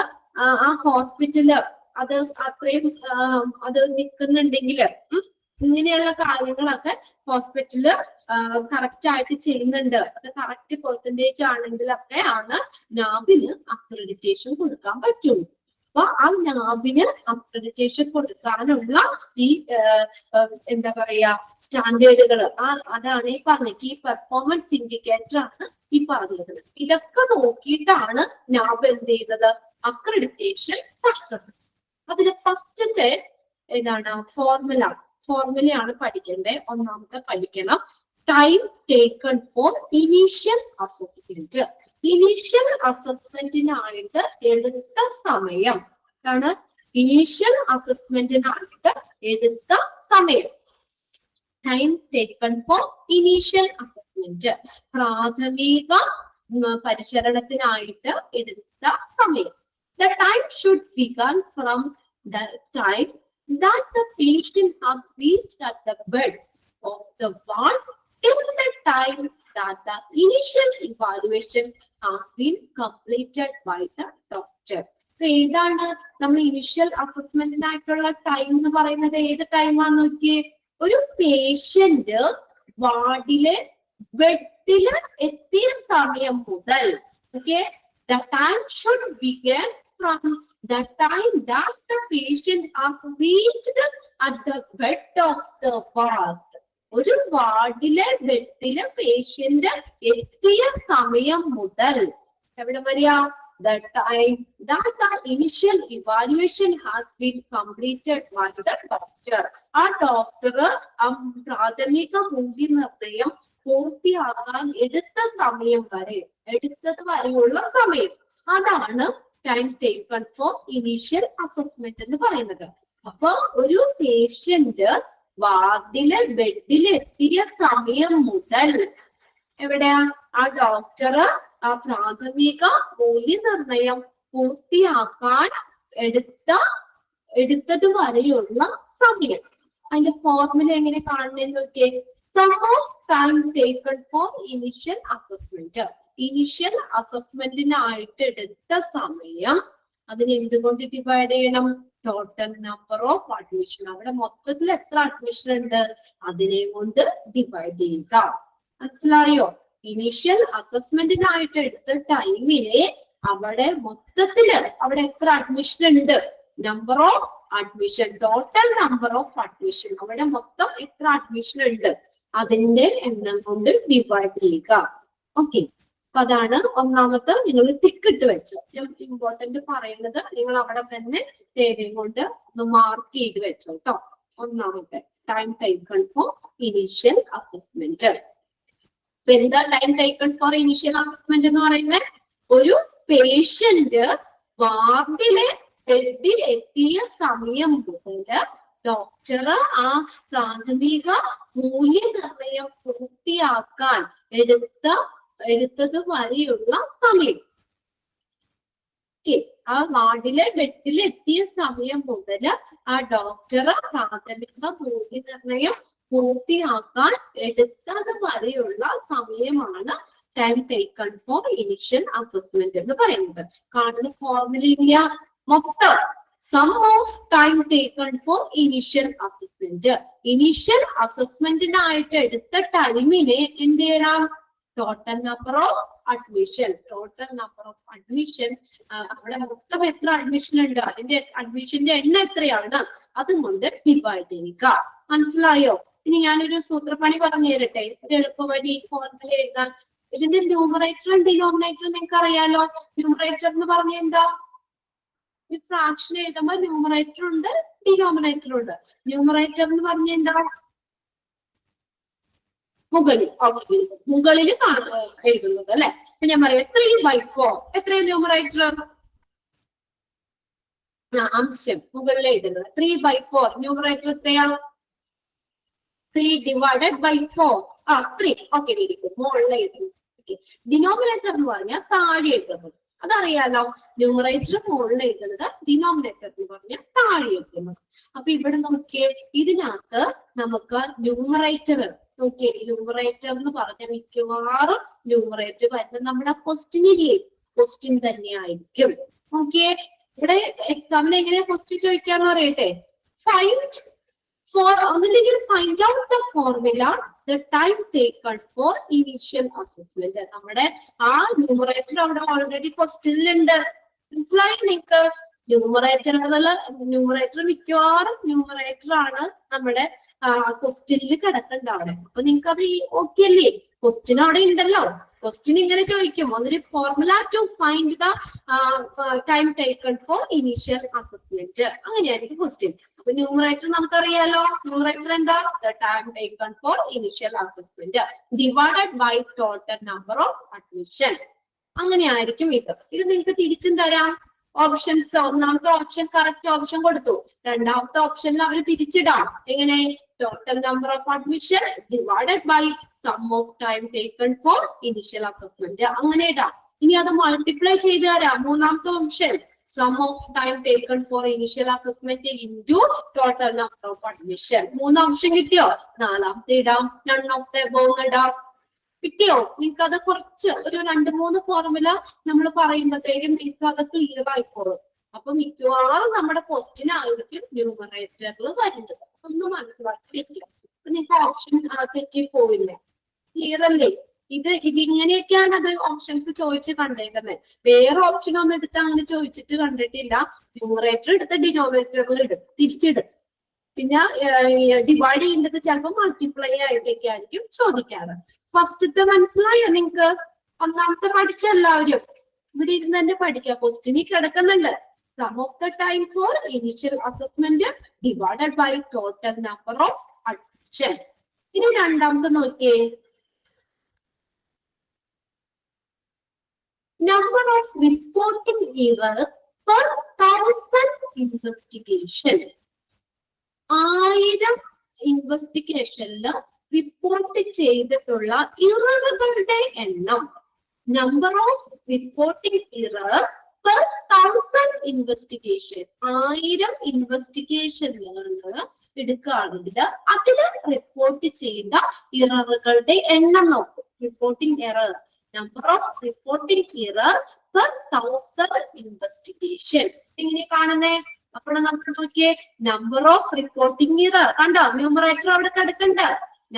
ആ ഹോസ്പിറ്റല് അത് അത്രയും അത് നിൽക്കുന്നുണ്ടെങ്കിൽ ഇങ്ങനെയുള്ള കാര്യങ്ങളൊക്കെ ഹോസ്പിറ്റല് കറക്റ്റ് ആയിട്ട് ചെയ്യുന്നുണ്ട്, അത് കറക്റ്റ് പെർസെന്റേജ് ആണെങ്കിലൊക്കെ ആണ് നാവിന് അക്രഡിറ്റേഷൻ കൊടുക്കാൻ പറ്റുള്ളൂ. അപ്പൊ ആ നാവിന് അക്രഡിറ്റേഷൻ കൊടുക്കാനുള്ള ഈ എന്താ പറയാ സ്റ്റാൻഡേർഡുകൾ അതാണ് ഈ പറഞ്ഞത്. ഈ പെർഫോമൻസ് ഇൻഡിക്കേറ്റർ ആണ് ഈ പറഞ്ഞത്. ഇതൊക്കെ നോക്കിയിട്ടാണ് നാവ് എന്ത് ചെയ്തത്? അക്രഡിറ്റേഷൻ കൊടുത്തത്. അതില് ഫസ്റ്റത്തെ ഏതാണ്? ഫോർമുലയാണ് പഠിക്കേണ്ടത്. ഒന്നാമത്തെ പഠിക്കണം time taken for initial assessment. Initial അസസ്മെന്റിനായിട്ട് എടുത്ത സമയം ആണ്. ഇനീഷ്യൽ അസസ്മെന്റിനായിട്ട് എടുത്ത സമയം time taken for initial assessment. പ്രാഥമിക പരിചരണത്തിനായിട്ട് എടുത്ത സമയം. The time should begin from the time that the patient has reached at the bed of the ward till the time that the initial evaluation has been completed by the doctor. ഏതാണ് നമ്മൾ initial അസസ്മെന്റിനായിട്ടുള്ള time എന്ന് പറയുന്നത്? ഏത് ടൈമാന്ന് നോക്കിയേ. ഒരു patient വാർഡിലെ ബെഡില് എത്തിയ സമയം മുതൽ, okay, the time should begin from the time that the patient has reached at the bed of the ward. ഒരു വാർഡിലെ ബെഡില് പേഷ്യന്റ് എത്തിയ സമയം മുതൽ എവിടെ വരിക? The time that the initial evaluation has been completed by the doctor. ആ doctor പ്രാഥമിക മൂല്യനിർണ്ണയം പൂർത്തിയാക്കാൻ എടുത്ത സമയം വരെ, എടുത്തത് വരെയുള്ള സമയം, അതാണ് time taken for initial assessment എന്ന് പറയുന്നത്. അപ്പൊ ഒരു പേഷ്യന്റ് വാർഡിലെ ബെഡിൽ എത്തിയ സമയം മുതൽ എവിടെയാ? ആ ഡോക്ടർ ആ പ്രാഥമിക മൂല്യനിർണ്ണയം പൂർത്തിയാക്കാൻ എടുത്തത് വരെയുള്ള സമയം. അതിന്റെ ഫോർമുല എങ്ങനെ കാണുന്നതെന്ന് നോക്കിയേ. Sum of time taken for initial assessment. Initial അസസ്മെന്റിനായിട്ട് എടുത്ത സമയം അതിന് എന്തുകൊണ്ട് ഡിവൈഡ് ചെയ്യണം? Total number of admission. അവിടെ മൊത്തത്തിൽ എത്ര അഡ്മിഷൻ ഉണ്ട് അതിനെ കൊണ്ട് ഡിവൈഡ് ചെയ്യുക. മനസ്സിലായോ? ഇനീഷ്യൽ അസസ്മെന്റിനായിട്ട് എടുത്ത ടൈമിലെ അവിടെ മൊത്തത്തില് അവിടെ എത്ര അഡ്മിഷൻ ഉണ്ട്? Number of admission, total number of admission, അവിടെ മൊത്തം എത്ര അഡ്മിഷൻ ഉണ്ട് അതിന്റെ എണ്ണം കൊണ്ട് ഡിവൈഡ് ചെയ്യുക. ഓക്കെ, അപ്പൊ അതാണ് ഒന്നാമത്തെ. നിങ്ങൾ ടിക്ക് ഇട്ട് വെച്ചു. ഇമ്പോർട്ടന്റ് പറയുന്നത് നിങ്ങൾ അവിടെ തന്നെ പേരും കൊണ്ട് ഒന്ന് മാർക്ക് ചെയ്ത് വെച്ചോ കേട്ടോ. ഒന്നാമത്തെ time taken for initial assessment. ഇപ്പൊ എന്താ time taken for initial assessment എന്ന് പറയുന്നത്? ഒരു പേഷ്യന്റ് വാർഡിലെ ബെഡിൽ എത്തിയ സമയം മുതൽ ഡോക്ടർ ആ പ്രാഥമിക മൂല്യനിർണ്ണയം പൂർത്തിയാക്കാൻ എടുത്തത് വരെയുള്ള സമയം. ആ വാർഡിലെ ബെഡിൽ എത്തിയ സമയം മുതൽ ആ ഡോക്ടർ പ്രാഥമിക മൂല്യനിർണ്ണയം പൂർത്തിയാക്കാൻ എടുത്തത് വരെയുള്ള സമയമാണ് time taken for initial assessment എന്ന് പറയുന്നത്. കാണുന്ന ഫോർമുല മൊത്തം sum of time taken for initial assessment. Initial അസസ്മെന്റിനായിട്ട് എടുത്ത ടൈമിനെ എന്ത് ചെയ്യണം? Total number of admission. Total number of admission, അവിടെ മൊത്തം എത്ര അഡ്മിഷൻ ഉണ്ട് അതിന്റെ അഡ്മിഷന്റെ എണ്ണം എത്രയാണ് അതുകൊണ്ട് ഡിവൈഡ് ചെയ്യുക. മനസ്സിലായോ? ഇനി ഞാനൊരു സൂത്രപ്പണി പറഞ്ഞു തരട്ടെ, ഒരു എളുപ്പവഴി ഫോർമുല എഴുതാൻ. ഇതിന്റെ ന്യൂമറേറ്ററും ഡിനോമിനേറ്ററും നിങ്ങൾക്ക് അറിയാലോ. ന്യൂമറേറ്റർ എന്ന് പറഞ്ഞ എന്താ? ഈ ഫ്രാക്ഷൻ എഴുതുമ്പോൾ ന്യൂമറേറ്റർ ഉണ്ട്, ഡിനോമിനേറ്റർ ഉണ്ട്. ന്യൂമറേറ്റർ എന്ന് പറഞ്ഞ എന്താ? മുകളിൽ എഴുതുന്നത് അല്ലെ. അപ്പൊ ഞാൻ പറയാം 3/4. എത്രയാണ് ന്യൂമറേറ്റർ? അംശം മുകളിൽ എഴുതുന്നത് 3/4. ന്യൂമറേറ്റർ എത്രയാ? 3 divided by 4. 3. Okay, very good. മുകളിൽ എഴുതുന്നത്. ഓക്കെ, ഡിനോമിനേറ്റർ എന്ന് പറഞ്ഞാൽ താഴെ എഴുതുന്നത്. അതറിയാലോ. ന്യൂമറേറ്റർ മുകളിൽ എഴുതുന്നത്, ഡിനോമിനേറ്റർ എന്ന് പറഞ്ഞാൽ താഴെ എഴുതുന്നത്. അപ്പൊ ഇവിടെ നോക്കിയേ, ഇതിനകത്ത് നമുക്ക് ന്യൂമറേറ്റർ നോക്കിയേ. ന്യൂമറേറ്റർ എന്ന് പറഞ്ഞ മിക്കവാറും ന്യൂമറേറ്റർ വരുന്നത് നമ്മുടെ ക്വസ്റ്റ്യൻ തന്നെ ആയിരിക്കും. ഓക്കെ, ഇവിടെ എക്സാമിന് എങ്ങനെയാ ക്വസ്റ്റ്യൻ ചോദിക്കാന്ന് അറിയട്ടെ. Find out the formula, the time taken for initial assessment. നമ്മുടെ ആ ന്യൂമറേറ്റർ അവിടെ ഓൾറെഡി ക്വസ്റ്റ്യനിലുണ്ട്. മനസ്സിലായി നിങ്ങൾക്ക്? ന്യൂമറേറ്റർ മിക്കവാറും ന്യൂമറേറ്റർ ആണ് നമ്മുടെ ക്വസ്റ്റ്യനിൽ കിടക്കണ്ട അവിടെ. അപ്പൊ നിങ്ങൾക്ക് അത് ഓക്കെ അല്ലേ? ക്വസ്റ്റ്യൻ അവിടെ ഉണ്ടല്ലോ. ക്വസ്റ്റ്യൻ ഇങ്ങനെ ചോദിക്കും, അതൊരു formula to find the time taken for initial assessment. അങ്ങനെയായിരിക്കും ക്വസ്റ്റ്യൻ. അപ്പൊ ന്യൂമറേറ്റർ നമുക്കറിയാലോ. ന്യൂമറേറ്റർ എന്താ? The time taken for initial assessment divided by total number of admission. അങ്ങനെയായിരിക്കും ഇത്. ഇത് നിങ്ങൾക്ക് തിരിച്ചും തരാം. ഓപ്ഷൻസ്, ഒന്നാമത്തെ ഓപ്ഷൻ കറക്റ്റ് ഓപ്ഷൻ കൊടുത്തു. രണ്ടാമത്തെ ഓപ്ഷനിൽ അവർ തിരിച്ചിടാം. എങ്ങനെ? Total number of admission divided by sum of time taken for initial assessment. അങ്ങനെ ഇടാം. ഇനി അത് മൾട്ടിപ്ലൈ ചെയ്ത് തരാം. മൂന്നാമത്തെ option sum of time taken for initial assessment into total number of admission. 3 option കിട്ടിയോ? നാലാമത്തെ ഇടാം. നൺ ഓഫ് ദ എബോവ് ഇടാം. കിട്ടിയോ? നിങ്ങൾക്ക് അത് കുറച്ച് ഒരു 2-3 ഫോർമുല നമ്മൾ പറയുമ്പോഴത്തേക്കും നിങ്ങൾക്ക് അത് ക്ലിയർ ആയിക്കോളും. അപ്പൊ മിക്കവാറും നമ്മുടെ ക്വസ്റ്റ്യൻ ആയിരിക്കും ന്യൂമറേറ്ററിൽ വരുന്നത്. ഒന്ന് മനസ്സിലാക്കി വെക്കുക. അപ്പൊ നിങ്ങൾക്ക് ഓപ്ഷൻ തെറ്റിപ്പോവില്ല. ക്ലിയർ അല്ലേ? ഇതിങ്ങനെയൊക്കെയാണ് അത് ഓപ്ഷൻസ് ചോദിച്ച് കണ്ടേക്കുന്നത്. വേറെ ഓപ്ഷൻ ഒന്നും എടുത്ത് അങ്ങനെ ചോദിച്ചിട്ട് കണ്ടിട്ടില്ല. ന്യൂമറേറ്റർ എടുത്ത് ഡിനോമിനേറ്ററിൽ ഇടും, തിരിച്ചിടും. പിന്നെ ഡിവൈഡ് ചെയ്യേണ്ടത് ചിലപ്പോൾ മൾട്ടിപ്ലൈ ആയിട്ടൊക്കെ ആയിരിക്കും ചോദിക്കാറ്. ഫസ്റ്റത്തെ മനസ്സിലായോ നിങ്ങൾക്ക്? ഒന്നാമത്തെ പഠിച്ച എല്ലാവരും ഇവിടെ ഇരുന്ന് തന്നെ പഠിക്കുക. ക്വസ്റ്റ്യനിൽ കിടക്കുന്നുണ്ട്. Sum of the time for initial assessment divided by total number of admission. ഇനി രണ്ടാമത്തെ നോക്കിയേ, number of reporting errors per 1000 investigation. 1000 ഇൻവെസ്റ്റിഗേഷനിൽ report ചെയ്തിട്ടുള്ള ഇററുകളുടെ എണ്ണം. Number of reporting error per 1000 investigation. 1000 ഇൻവെസ്റ്റിഗേഷനുകൾ എടുക്കുകയാണെങ്കിൽ അതില് റിപ്പോർട്ട് ചെയ്ത ഇററുകളുടെ എണ്ണം നോക്കും. Reporting error, number of reporting error per 1000 investigation. എങ്ങനെ കാണുന്നേ? അപ്പോൾ നമ്മൾ നോക്കിയേ, നമ്പർ ഓഫ് റിപ്പോർട്ടിംഗ് ഇറർ കണ്ടോ? ന്യൂമറേറ്റർ അവിടെ കിടക്കണ്ട്.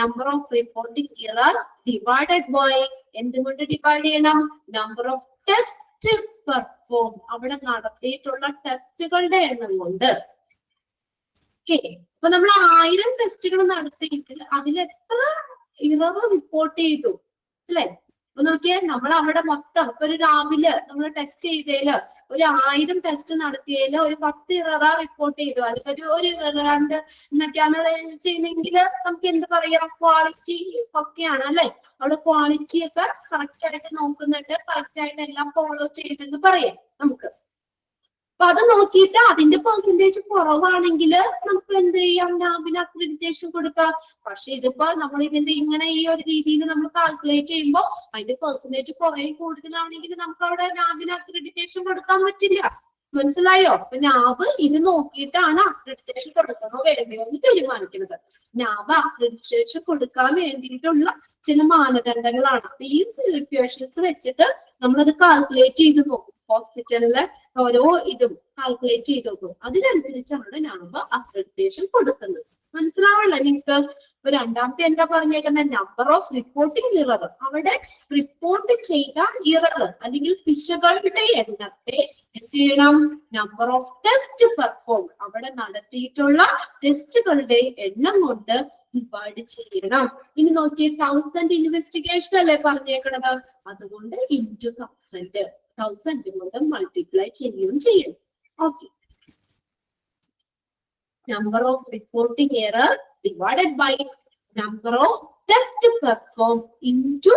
Number of reporting error divided by എന്തുകൊണ്ട് ഡിവൈഡ് ചെയ്യണം? നമ്പർ ഓഫ് ടെസ്റ്റ് പെർഫോം, അവിടെ നടത്തിയിട്ടുള്ള ടെസ്റ്റുകളുടെ എണ്ണം കൊണ്ട്. ഓക്കെ, അപ്പൊ നമ്മൾ 1000 ടെസ്റ്റുകൾ നടത്തിയിട്ട് അതിൽ എത്ര ഇറർ റിപ്പോർട്ട് ചെയ്തു അല്ലെ? അപ്പൊ നോക്കിയേ, നമ്മൾ അവിടെ മൊത്തം ഇപ്പൊ ഒരു രാവിലെ നമ്മൾ ടെസ്റ്റ് ചെയ്തേല് ഒരു 1000 ടെസ്റ്റ് നടത്തിയതില് ഒരു 10 ഇററ റിപ്പോർട്ട് ചെയ്തു. അതിലൊരു 2 എന്നൊക്കെയാണ് ചെയ്യുന്നെങ്കിൽ നമുക്ക് എന്ത് പറയാം? ക്വാളിറ്റി ഒക്കെയാണ് അല്ലെ? അവിടെ ക്വാളിറ്റി ഒക്കെ കറക്റ്റ് ആയിട്ട് നോക്കുന്നുണ്ട്, കറക്റ്റ് ആയിട്ട് എല്ലാം ഫോളോ ചെയ്തെന്ന് പറയാം നമുക്ക്. അപ്പൊ അത് നോക്കിയിട്ട് അതിന്റെ പെർസെന്റേജ് കുറവാണെങ്കിൽ നമുക്ക് എന്ത് ചെയ്യാം? നാബിന് അക്രഡിറ്റേഷൻ കൊടുക്കാം. പക്ഷെ ഇതിപ്പോ നമ്മൾ ഇതിന്റെ ഇങ്ങനെ ഈ ഒരു രീതിയിൽ നമ്മൾ കാൽക്കുലേറ്റ് ചെയ്യുമ്പോൾ അതിന്റെ പെർസെന്റേജ് കുറെ കൂടുതലാണെങ്കിൽ നമുക്ക് അവിടെ നാബിന് അക്രഡിറ്റേഷൻ കൊടുക്കാൻ പറ്റില്ല. മനസ്സിലായോ? അപ്പൊ നാബ് ഇത് നോക്കിയിട്ടാണ് അക്രഡിറ്റേഷൻ കൊടുക്കണോ വേണ്ടയോ എന്ന് തീരുമാനിക്കുന്നത്. നാബ് അക്രഡിറ്റേഷൻ കൊടുക്കാൻ വേണ്ടിയിട്ടുള്ള ചില മാനദണ്ഡങ്ങളാണ്. അപ്പൊ ഈ ഇക്വേഷൻസ് വെച്ചിട്ട് നമ്മളത് കാൽക്കുലേറ്റ് ചെയ്ത് നോക്കും. ഹോസ്പിറ്റലിലെ ഓരോ ഇതും കാൽക്കുലേറ്റ് ചെയ്ത് നോക്കും. അതിനനുസരിച്ചാണ് നാബ് അക്രഡിറ്റേഷൻ കൊടുക്കുന്നത്. മനസ്സിലാവല്ലോ നിങ്ങൾക്ക്? ഇപ്പൊ രണ്ടാമത്തെ എന്താ പറഞ്ഞേക്കുന്നത്? Number of reporting error. അവിടെ റിപ്പോർട്ട് ചെയ്ത ഇറർ അല്ലെങ്കിൽ പിശകുകളുടെ എണ്ണത്തെ എന്ത് ചെയ്യണം? നമ്പർ ഓഫ് ടെസ്റ്റ് പെർഫോം, അവിടെ നടത്തിയിട്ടുള്ള ടെസ്റ്റുകളുടെ എണ്ണം കൊണ്ട് ഡിവൈഡ് ചെയ്യണം. ഇനി നോക്കിയേ, 1000 ഇൻവെസ്റ്റിഗേഷൻ അല്ലേ പറഞ്ഞേക്കണത്? അതുകൊണ്ട് ഇൻറ്റു 1000 കൊണ്ട് മൾട്ടിപ്ലൈ ചെയ്യുകയും ചെയ്യണം. Okay, number of reporting error divided by number of test performed into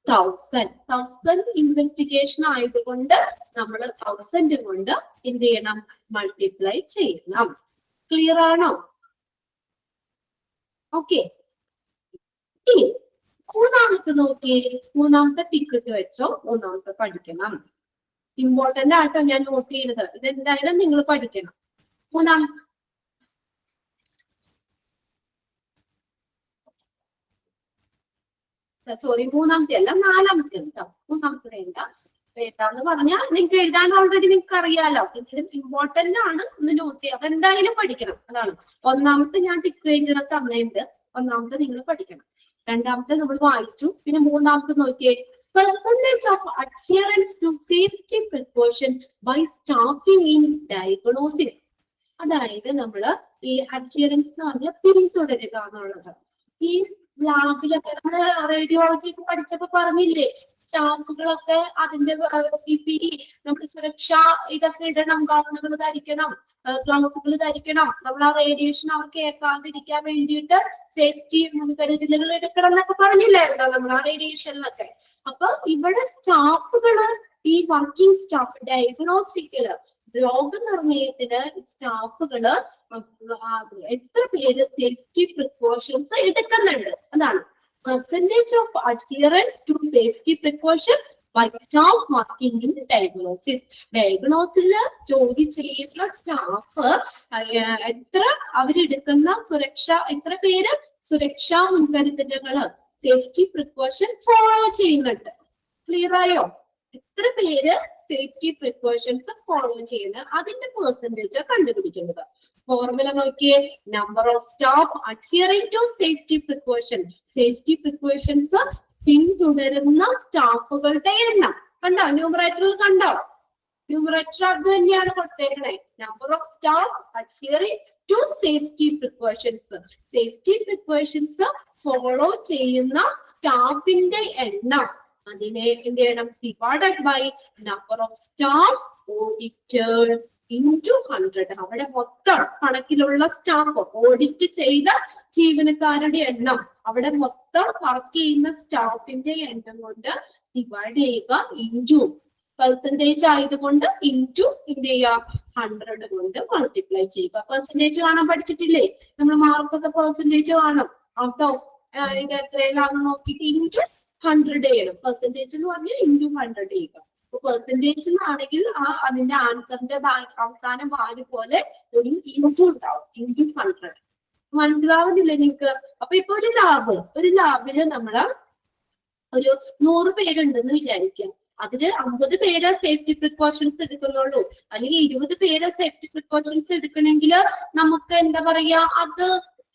1000. 1000 investigation ആയതുകൊണ്ട് നമ്മൾ 1000 കൊണ്ട് എന്ത് ചെയ്യണം? മൾട്ടിപ്ലൈ ചെയ്യണം. ക്ലിയർ ആണോ? ഓക്കെ, ഇനി മൂന്നാമത്തെ നോക്കിയേ. മൂന്നാമത്തെ ടിക്കറ്റ് വെച്ചോ. മൂന്നാമത്തെ പഠിക്കണം. ഇമ്പോർട്ടന്റ് ആട്ടോ ഞാൻ നോട്ട് ചെയ്തത്. ഇതെന്തായാലും നിങ്ങൾ പഠിക്കണം. മൂന്നാമത്തെ അല്ല, നാലാമത്തെ കേട്ടോ. മൂന്നാമത്തെ വേണ്ടാന്ന് പറഞ്ഞാൽ നിങ്ങൾക്ക് എഴുതാൻ ഓൾറെഡി നിങ്ങൾക്ക് അറിയാലോ. എങ്കിലും ഇമ്പോർട്ടന്റ് ആണ്, ഒന്ന് നോട്ട് ചെയ്യുക. അതെന്തായാലും പഠിക്കണം. അതാണ് ഒന്നാമത്തെ ഞാൻ ടിക്ക് എഴുതുന്ന തന്നിട്ടുണ്ട്. ഒന്നാമത്തെ നിങ്ങൾ പഠിക്കണം. രണ്ടാമത്തെ നമ്മൾ വായിച്ചു. പിന്നെ മൂന്നാമത്തെ നോക്കിയേ, percentage of adherence to safety precaution by staffing in diagnosis. അതായത് നമ്മള് ഈ അഡ്ഹിയറൻസ് എന്ന് പറഞ്ഞാൽ പിന്തുടരുക എന്നുള്ളത്. ഈ ലാബിലൊക്കെ നമ്മള് റേഡിയോളജി ഒക്കെ പഠിച്ചപ്പോ പറഞ്ഞില്ലേ, സ്റ്റാഫുകളൊക്കെ അതിന്റെ PPE നമ്മുടെ സുരക്ഷ ഇതൊക്കെ ഇടണം, ഗൗണുകൾ ധരിക്കണം, ഗ്ലൗസുകൾ ധരിക്കണം. നമ്മൾ ആ റേഡിയേഷൻ അവർക്ക് ഏൽക്കാതിരിക്കാൻ വേണ്ടിയിട്ട് സേഫ്റ്റി മുൻകരുതലുകൾ എടുക്കണം എന്നൊക്കെ പറഞ്ഞില്ലായിരുന്നോ നമ്മൾ ആ റേഡിയേഷനിലൊക്കെ? അപ്പൊ ഇവിടെ സ്റ്റാഫുകള്, ഈ വർക്കിംഗ് സ്റ്റാഫ്, ഡയഗ്നോസ്റ്റിക്കല് രോഗനിർണയത്തിന് സ്റ്റാഫുകള് എത്ര പേര് സേഫ്റ്റി പ്രിക്കോഷൻസ് എടുക്കുന്നുണ്ട്. അതാണ് percentage of adherence to safety precaution by staff working in diagnosis. ഡയഗ്നോസിൽ ജോലി ചെയ്യുന്ന സ്റ്റാഫ് എത്ര അവരെടുക്കുന്ന എത്ര പേര് സുരക്ഷാ മുൻകരുതലുകള് സേഫ്റ്റി പ്രിക്കോഷൻ ഫോളോ ചെയ്യുന്നുണ്ട്. ക്ലിയർ ആയോ? എത്ര പേര് സേഫ്റ്റി പ്രിക്കോഷൻസ് ഫോളോ ചെയ്യുന്നത്, അതിന്റെ പെർസെന്റേജ് കണ്ടുപിടിക്കുന്നത്. ഫോർമുല നോക്കിയേ, number of staff adhering to safety precaution. Safety precautions പിന്തുടരുന്ന സ്റ്റാഫുകളുടെ എണ്ണം. കണ്ടോ? ന്യൂമറേറ്ററിൽ കണ്ടോ? ന്യൂമറേറ്റർ അത് തന്നെയാണ് കൊടുത്തേക്കണേ. Number of staff adhering to safety precautions. Safety precautions follow ചെയ്യുന്ന സ്റ്റാഫിന്റെ എണ്ണം, അതിനെ എന്ത് ചെയ്യണം? Divided by number of staff audited into 100. അവിടെ മൊത്തം കണക്കിലുള്ള സ്റ്റാഫ്, ഓഡിറ്റ് ചെയ്ത ജീവനക്കാരുടെ എണ്ണം, അവിടെ മൊത്തം വർക്ക് ചെയ്യുന്ന സ്റ്റാഫിന്റെ എണ്ണം കൊണ്ട് ഡിവൈഡ് ചെയ്യുക, ഇൻറ്റു പെർസെന്റേജ് ആയതുകൊണ്ട് ഇൻറ്റു എന്ത് ചെയ്യുക? 100 കൊണ്ട് മൾട്ടിപ്ലൈ ചെയ്യുക. പെർസെന്റേജ് കാണാൻ പഠിച്ചിട്ടില്ലേ? നമ്മൾ മാർക്കൊക്കെ പെർസെന്റേജ് കാണും. ഔട്ട് ഓഫ് ഇത് എത്രയിലാണെന്ന് നോക്കിയിട്ട് ഇൻറ്റു 100 ചെയ്യണം. പെർസെന്റേജ് എന്ന് പറഞ്ഞാൽ ഇൻറ്റു 100 ചെയ്യുക. അപ്പൊ പെർസെന്റേജ് ആണെങ്കിൽ അതിന്റെ ആൻസറിന്റെ അവസാന വാല്യൂ പോലെ ഒരു ഇൻറ്റു ഉണ്ടാവും, ഇൻറ്റു 100. മനസ്സിലാവുന്നില്ലേ നിങ്ങൾക്ക്? അപ്പൊ ഇപ്പൊ ഒരു ലാബില് നമ്മള് ഒരു 100 പേരുണ്ടെന്ന് വിചാരിക്കാം. അതില് 50 പേര് സേഫ്റ്റി പ്രിക്കോഷൻസ് എടുക്കുന്നുള്ളൂ, അല്ലെങ്കിൽ 20 പേര് സേഫ്റ്റി പ്രിക്കോഷൻസ് എടുക്കണമെങ്കിൽ നമുക്ക് എന്താ പറയാ, അത്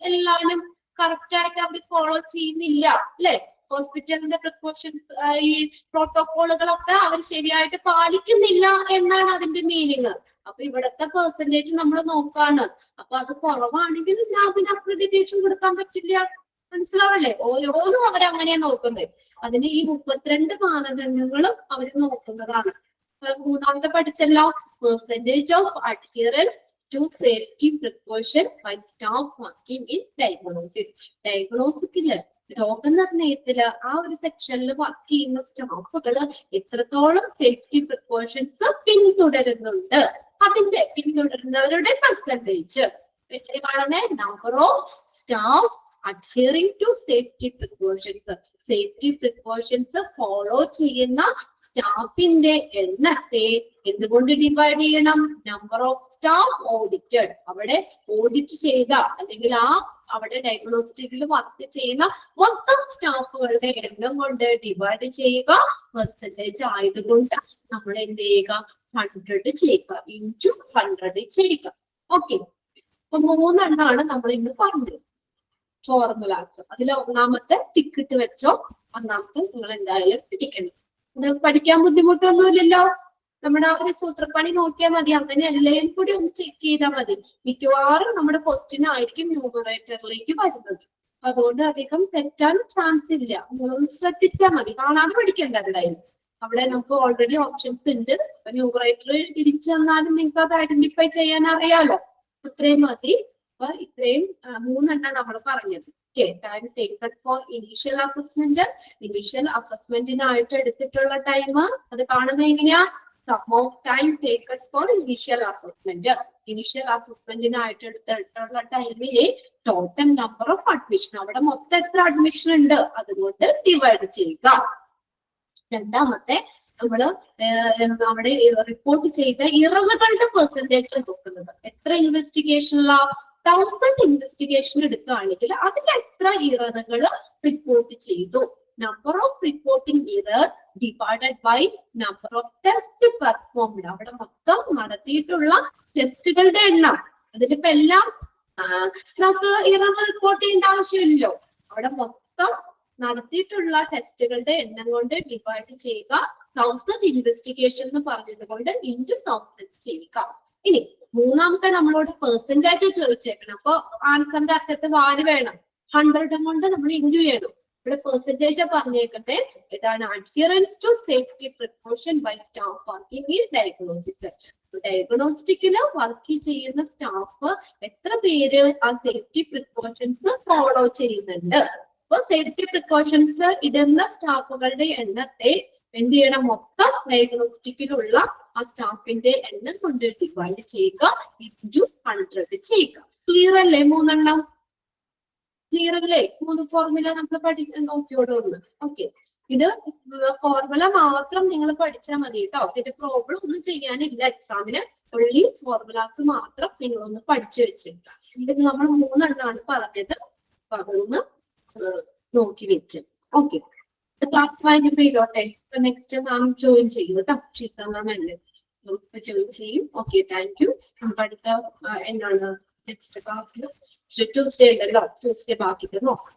എല്ലാവരും കറക്റ്റ് ആയിട്ട് അവർ ഫോളോ ചെയ്യുന്നില്ല അല്ലെ? ഹോസ്പിറ്റലിന്റെ പ്രിക്കോഷൻസ്, ഈ പ്രോട്ടോകോളുകളൊക്കെ അവർ ശരിയായിട്ട് പാലിക്കുന്നില്ല എന്നാണ് അതിന്റെ മീനിങ്. അപ്പൊ ഇവിടത്തെ പെർസെന്റേജ് നമ്മൾ നോക്കാണ്. അപ്പൊ അത് കുറവാണെങ്കിൽ ലാബിന് അക്രഡിറ്റേഷൻ കൊടുക്കാൻ പറ്റില്ല. മനസ്സിലാവല്ലേ? ഓരോന്നും അവരങ്ങനെ നോക്കുന്നത്. അതിന് ഈ 32 മാനദണ്ഡങ്ങളും അവർ നോക്കുന്നതാണ്. മൂന്നാമത്തെ പഠിച്ചല്ലോ, percentage of adherence to safety precaution by staff working in diagnosis. ഡയഗ്നോസിക്കില്, രോഗനിർണയത്തില് ആ ഒരു സെക്ഷനിൽ വർക്ക് ചെയ്യുന്ന സ്റ്റാഫുകള് എത്രത്തോളം സേഫ്റ്റി പ്രിക്കോഷൻസ് പിന്തുടരുന്നുണ്ട്, അതിന്റെ പിന്തുടരുന്നവരുടെ പെർസെന്റേജ് കാണുന്നേ. Number of staff adhering to safety precautions. Safety precautions follow ചെയ്യുന്ന സ്റ്റാഫിന്റെ എണ്ണത്തെ എന്തുകൊണ്ട് ഡിവൈഡ് ചെയ്യണം? Number of staff audited. അവിടെ ഓഡിറ്റ് ചെയ്ത അല്ലെങ്കിൽ അവിടെ ഡയഗ്നോസ്റ്റിക്കിൽ വർക്ക് ചെയ്യുന്ന മൊത്തം സ്റ്റാഫുകളുടെ എണ്ണം കൊണ്ട് ഡിവൈഡ് ചെയ്യുക. പെർസെന്റേജ് ആയതുകൊണ്ട് നമ്മൾ എന്ത് ചെയ്യുക? 100 ചെയ്യുക, ഇൻറ്റു 100 ചെയ്യുക. ഓക്കെ, അപ്പൊ 3 എണ്ണമാണ് നമ്മൾ ഇന്ന് പറഞ്ഞത് ഫോർമുലാസ്. അതിൽ ഒന്നാമത്തെ ടിക്കിട്ട് വെച്ചോ, ഒന്നാമത്തെ നിങ്ങൾ എന്തായാലും പിടിക്കണം. ഇത് പഠിക്കാൻ ബുദ്ധിമുട്ടൊന്നുമില്ലല്ലോ. നമ്മുടെ ആ ഒരു സൂത്രപ്പണി നോക്കിയാൽ മതി, അങ്ങനെ എല്ലാം കൂടി ഒന്ന് ചെക്ക് ചെയ്താൽ മതി. മിക്കവാറും നമ്മുടെ ക്വസ്റ്റ്യൻ ആയിരിക്കും ന്യൂമറേറ്ററിലേക്ക് വരുന്നത്. അതുകൊണ്ട് അധികം തെറ്റാൻ ചാൻസ് ഇല്ല. ഒന്ന് ശ്രദ്ധിച്ചാൽ മതി, കാണാതെ പഠിക്കേണ്ട. അവിടെ നമുക്ക് ഓൾറെഡി ഓപ്ഷൻസ് ഉണ്ട്. ന്യൂമറേറ്റർ തിരിച്ചു തന്നാലും നിങ്ങൾക്ക് അത് ഐഡന്റിഫൈ ചെയ്യാൻ അറിയാലോ. അത്രയും മതി. അപ്പൊ ഇത്രയും 3 എണ്ണം നമ്മൾ പറഞ്ഞത്. Time taken for initial assessment. Initial അസസ്മെന്റിനായിട്ട് എടുത്തിട്ടുള്ള ടൈം അത് കാണുന്നത് എങ്ങനെയാ? Sum of time taken for initial assessment. Initial അസസ്മെന്റിനായിട്ട് എടുത്തിട്ടുള്ള ടൈമില് ടോട്ടൽ നമ്പർ ഓഫ് അഡ്മിഷൻ, അവിടെ മൊത്തം എത്ര അഡ്മിഷൻ ഉണ്ട് അതുകൊണ്ട് ഡിവൈഡ് ചെയ്യുക. രണ്ടാമത്തെ നമ്മള് അവിടെ റിപ്പോർട്ട് ചെയ്ത ഇറവുകളുടെ പെർസെന്റേജ് നോക്കുന്നത്. എത്ര ഇൻവെസ്റ്റിഗേഷനിലാ? 1000 ഇൻവെസ്റ്റിഗേഷൻ എടുക്കുകയാണെങ്കിൽ അതിൽ എത്ര ഇററുകൾ റിപ്പോർട്ട് ചെയ്തു? Number of reporting error divided by number of test performed. അവിടെ മൊത്തം നടത്തിയിട്ടുള്ള ടെസ്റ്റുകളുടെ എണ്ണം. അതിലിപ്പോ എല്ലാം നമുക്ക് ഇറർ റിപ്പോർട്ട് ചെയ്യേണ്ട ആവശ്യമില്ലല്ലോ. അവിടെ മൊത്തം നടത്തിയിട്ടുള്ള ടെസ്റ്റുകളുടെ എണ്ണം കൊണ്ട് ഡിവൈഡ് ചെയ്യുക. 1000 ഇൻവെസ്റ്റിഗേഷൻ എന്ന് പറഞ്ഞത് കൊണ്ട് ഇൻറ്റു 1000 ചെയ്യുക. ഇനി മൂന്നാമത്തെ നമ്മളോട് പെർസെന്റേജ് ചോദിച്ചേക്കണം. അപ്പൊ ആൻസറിന്റെ അറ്റത്ത് വാല്യൂ വേണം. 100 കൊണ്ട് നമ്മൾ ഇൻറ്റു ചെയ്യണം. ഇവിടെ പെർസെന്റേജ് പറഞ്ഞേക്കട്ടെ. ഇതാണ് adherence to safety precaution by staff working in diagnosis. ഡയഗ്നോസ്റ്റിക്കില് വർക്ക് ചെയ്യുന്ന സ്റ്റാഫ് എത്ര പേര് ആ സേഫ്റ്റി പ്രിക്കോഷൻസ് ഫോളോ ചെയ്യുന്നുണ്ട്. അപ്പൊ സേഫ്റ്റി പ്രിക്കോഷൻസ് ഇടുന്ന സ്റ്റാഫുകളുടെ എണ്ണത്തെ എന്ത് ചെയ്യണം? മൊത്തം ഡയഗ്നോസ്റ്റിക്കിലുള്ള ആ സ്റ്റാഫിന്റെ എണ്ണം കൊണ്ട് ഡിവൈഡ് ചെയ്യുക, ഇൻറ്റു 100 ചെയ്യുക. ക്ലിയർ അല്ലേ? 3 എണ്ണം ക്ലിയർ അല്ലേ? 3 ഫോർമുല നമ്മൾ നോക്കിയോടുള്ളൂ. ഓക്കെ, ഇത് ഫോർമുല മാത്രം നിങ്ങൾ പഠിച്ചാൽ മതി കേട്ടോ. ഇതിന്റെ പ്രോബ്ലം ഒന്നും ചെയ്യാനില്ല എക്സാമിന്. ഒള്ളി ഫോർമുലാസ് മാത്രം നിങ്ങൾ ഒന്ന് പഠിച്ചു വെച്ചേക്കാം. ഇത് നമ്മൾ 3 എണ്ണമാണ് പറഞ്ഞത്. അപ്പൊ അതൊന്ന് നോക്കി വെക്കും. ഓക്കെ, ക്ലാസ് വൈൻഡപ്പ് ചെയ്തോട്ടെ. ഇപ്പൊ നെക്സ്റ്റ് മാം ജോയിൻ ചെയ്യും കേട്ടോ. ഷീസ മാം അല്ലേ ജോയിൻ ചെയ്യും. Okay, thank you. നമുക്ക് അടുത്ത എന്താണ് നെക്സ്റ്റ് ക്ലാസ്സിൽ ട്യൂസ്ഡേ ഉണ്ടല്ലോ, ട്യൂസ്ഡേ ബാക്കിയിട്ട് നോക്കാം.